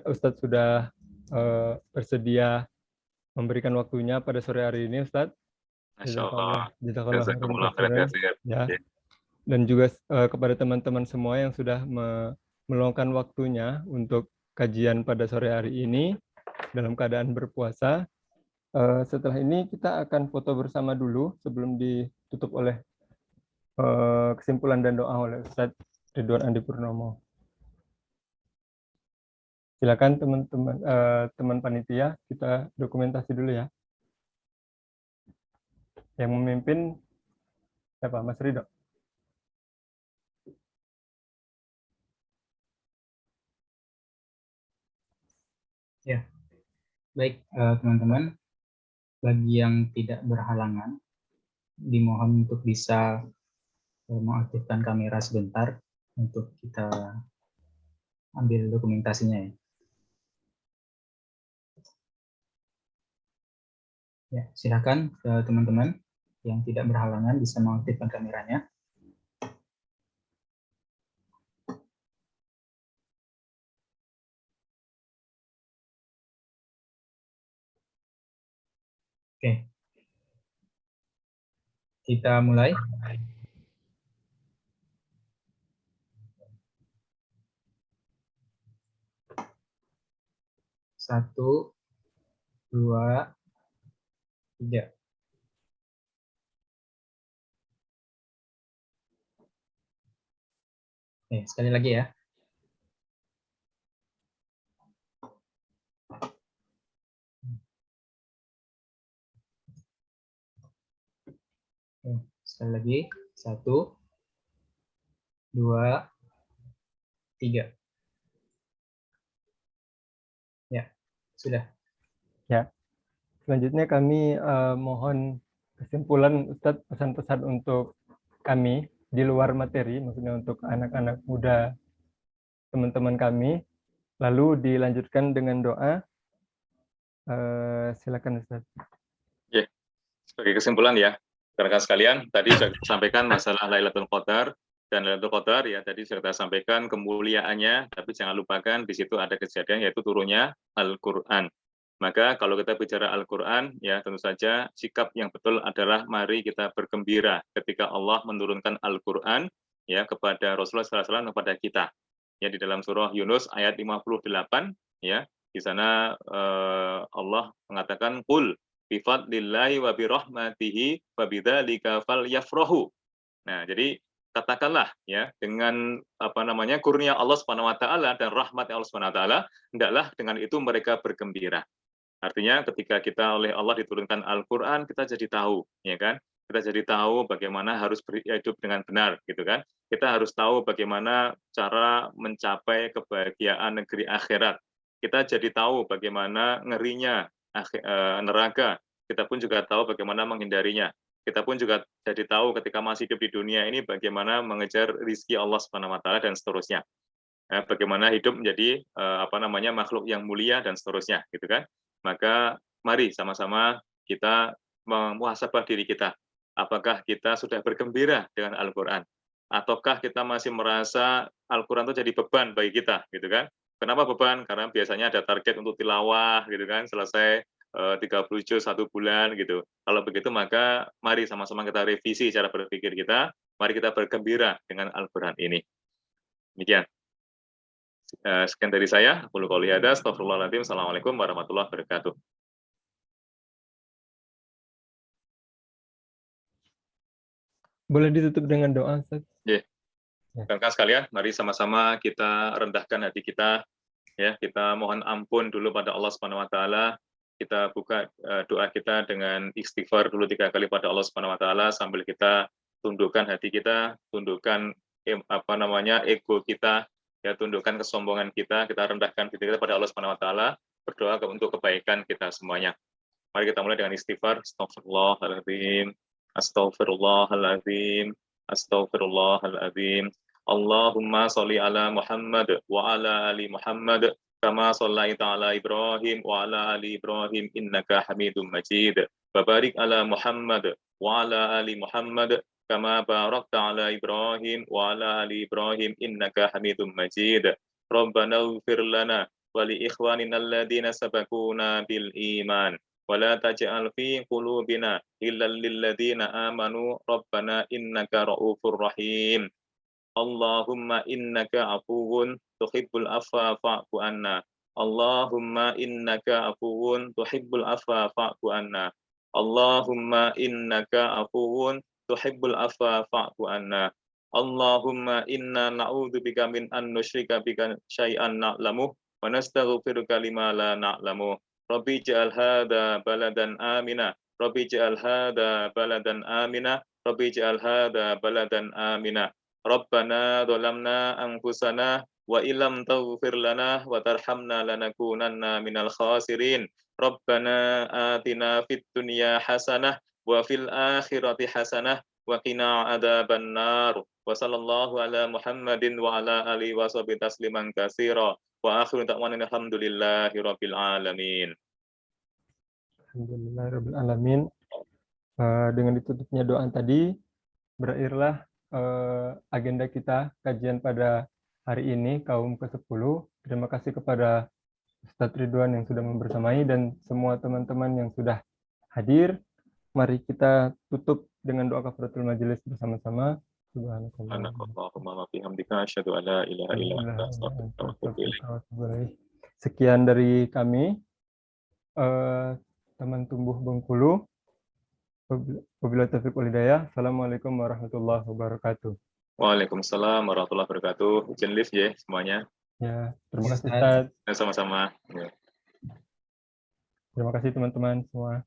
Speaker 1: Ustadz sudah bersedia memberikan waktunya pada sore hari ini Ustadz.
Speaker 3: Masya Allah.
Speaker 1: Jazakallah khairan
Speaker 3: Jazakumullah khairan
Speaker 1: katsiran.
Speaker 3: katsir.
Speaker 1: Ya. Dan juga kepada teman-teman semua yang sudah meluangkan waktunya untuk kajian pada sore hari ini dalam keadaan berpuasa. Setelah ini kita akan foto bersama dulu sebelum ditutup oleh kesimpulan dan doa oleh Ustadz Ridwan Andi Purnomo. Silakan teman-teman teman panitia, kita dokumentasi dulu ya. Yang memimpin siapa? Mas Ridho.
Speaker 5: Ya, baik teman-teman, bagi yang tidak berhalangan, dimohon untuk bisa mengaktifkan kamera sebentar untuk kita ambil dokumentasinya ya. Ya, silakan teman-teman yang tidak berhalangan bisa mengaktifkan kameranya. Oke. Kita mulai. Satu, dua, tiga. Oke, sekali lagi ya. Sekali lagi, 1, 2, 3. Ya, sudah.
Speaker 1: Ya. Selanjutnya kami mohon kesimpulan Ustadz, pesan-pesan untuk kami di luar materi, maksudnya untuk anak-anak muda teman-teman kami. Lalu dilanjutkan dengan doa. Silakan Ustadz.
Speaker 3: Ya, sebagai kesimpulan ya, rekan sekalian, tadi sudah disampaikan masalah Lailatul Qadar, dan Lailatul Qadar ya tadi sudah kita sampaikan kemuliaannya, tapi jangan lupakan di situ ada kejadian yaitu turunnya Al-Qur'an. Maka kalau kita bicara Al-Qur'an ya tentu saja sikap yang betul adalah mari kita bergembira ketika Allah menurunkan Al-Qur'an ya kepada Rasulullah SAW kepada kita. Ya di dalam surah Yunus ayat 58 ya di sana Allah mengatakan qul bifadlillahi wa birahmatihi wa bidzalika falyafrahu. Nah, jadi katakanlah ya dengan kurnia Allah Subhanahu wa taala dan rahmat Allah Subhanahu wa taala, hendaklah dengan itu mereka bergembira. Artinya ketika kita oleh Allah diturunkan Al-Qur'an, kita jadi tahu, ya kan? Kita jadi tahu bagaimana harus hidup dengan benar, gitu kan? Kita harus tahu bagaimana cara mencapai kebahagiaan negeri akhirat. Kita jadi tahu bagaimana ngerinya neraka. Kita pun juga tahu bagaimana menghindarinya. Kita pun juga jadi tahu ketika masih hidup di dunia ini bagaimana mengejar rizki Allah Subhanahu wa taala dan seterusnya. Bagaimana hidup menjadi makhluk yang mulia dan seterusnya, gitu kan? Maka mari sama-sama kita memuhasabah diri kita. Apakah kita sudah bergembira dengan Al-Qur'an? Ataukah kita masih merasa Al-Qur'an itu jadi beban bagi kita, gitu kan? Kenapa beban? Karena biasanya ada target untuk tilawah, gitu kan? Selesai 30 juz 1 bulan gitu. Kalau begitu maka mari sama-sama kita revisi cara berpikir kita. Mari kita bergembira dengan Al-Qur'an ini. Demikian. Sekian dari saya. Qul qouli hadza, astaghfirullahaladzim. Assalamualaikum warahmatullahi wabarakatuh.
Speaker 1: Boleh ditutup dengan doa, Ustaz?
Speaker 3: Ya. Rekan sekalian, mari sama-sama kita rendahkan hati kita, ya. Kita mohon ampun dulu pada Allah Subhanahu wa taala. Kita buka doa kita dengan istighfar dulu 3 kali pada Allah Subhanahu wa taala sambil kita tundukkan hati kita, tundukkan ego kita, ya, tundukkan kesombongan kita rendahkan diri kita pada Allah Subhanahu wa taala, berdoa untuk kebaikan kita semuanya. Mari kita mulai dengan istighfar. Astaghfirullahaladzim, astaghfirullahaladzim, astaghfirullahaladzim. Allahumma sholli ala Muhammad wa ala ali Muhammad kama shallaita ala Ibrahim wa ala ali Ibrahim innaka Hamidum Majid. Wa barik ala Muhammad wa ala ali Muhammad kama barakta ala Ibrahim wa ala ali Ibrahim innaka Hamidum Majid. Rabbana ighfir lana wa li ikhwanina alladhina sabaquna bil iman wa la taj'al fi qulubina illal lil ladzina amanu rabbana innaka ra'ufur rahim. Allahumma innaka afuwun tuhibbul afwa fa'fu anna. Allahumma innaka afuwun tuhibbul afwa fa'fu anna. Allahumma innaka afuwun tuhibbul afwa fa'fu anna. Allahumma inna na'udzubika min an nusyrika bika syai'an na'lamuh wa nastaghfiruka lima la na'lamuh. Rabbi ij'al hadza baladan amina. Rabbi ij'al hadza baladan amina. Rabbi ij'al hadza baladan amina. Rabbana dhalamna anfusana wa illam taghfir lana wa tarhamna lanakunanna minal khasirin. Rabbana atina fid dunya hasanah wa fil akhirati hasanah wa qina adzaban nar. Wa sallallahu ala Muhammadin wa ala alihi wa sahbihi tasliman katsira. Wa akhiru da'wana alhamdulillahi rabbil alamin.
Speaker 1: Alhamdulillahirabbil alamin. Dengan ditutupnya doa tadi, berakhirlah agenda kita kajian pada hari ini kaum ke-10. Terima kasih kepada Ustadz Ridwan yang sudah membersamai dan semua teman-teman yang sudah hadir. Mari kita tutup dengan doa kafaratul majelis bersama-sama.
Speaker 3: Subhanakallahumma wa bihamdika asyhadu an la ilaha illa anta astaghfiruka wa atubu ilaik.
Speaker 1: Sekian dari kami, teman tumbuh Bengkulu. Wabillahi taufiq wal hidayah. Assalamualaikum warahmatullahi wabarakatuh.
Speaker 3: Waalaikumsalam warahmatullahi wabarakatuh. Izin lift ya semuanya.
Speaker 1: Ya, terima kasih Ustaz.
Speaker 3: Sama-sama. Ya.
Speaker 1: Terima kasih teman-teman semua.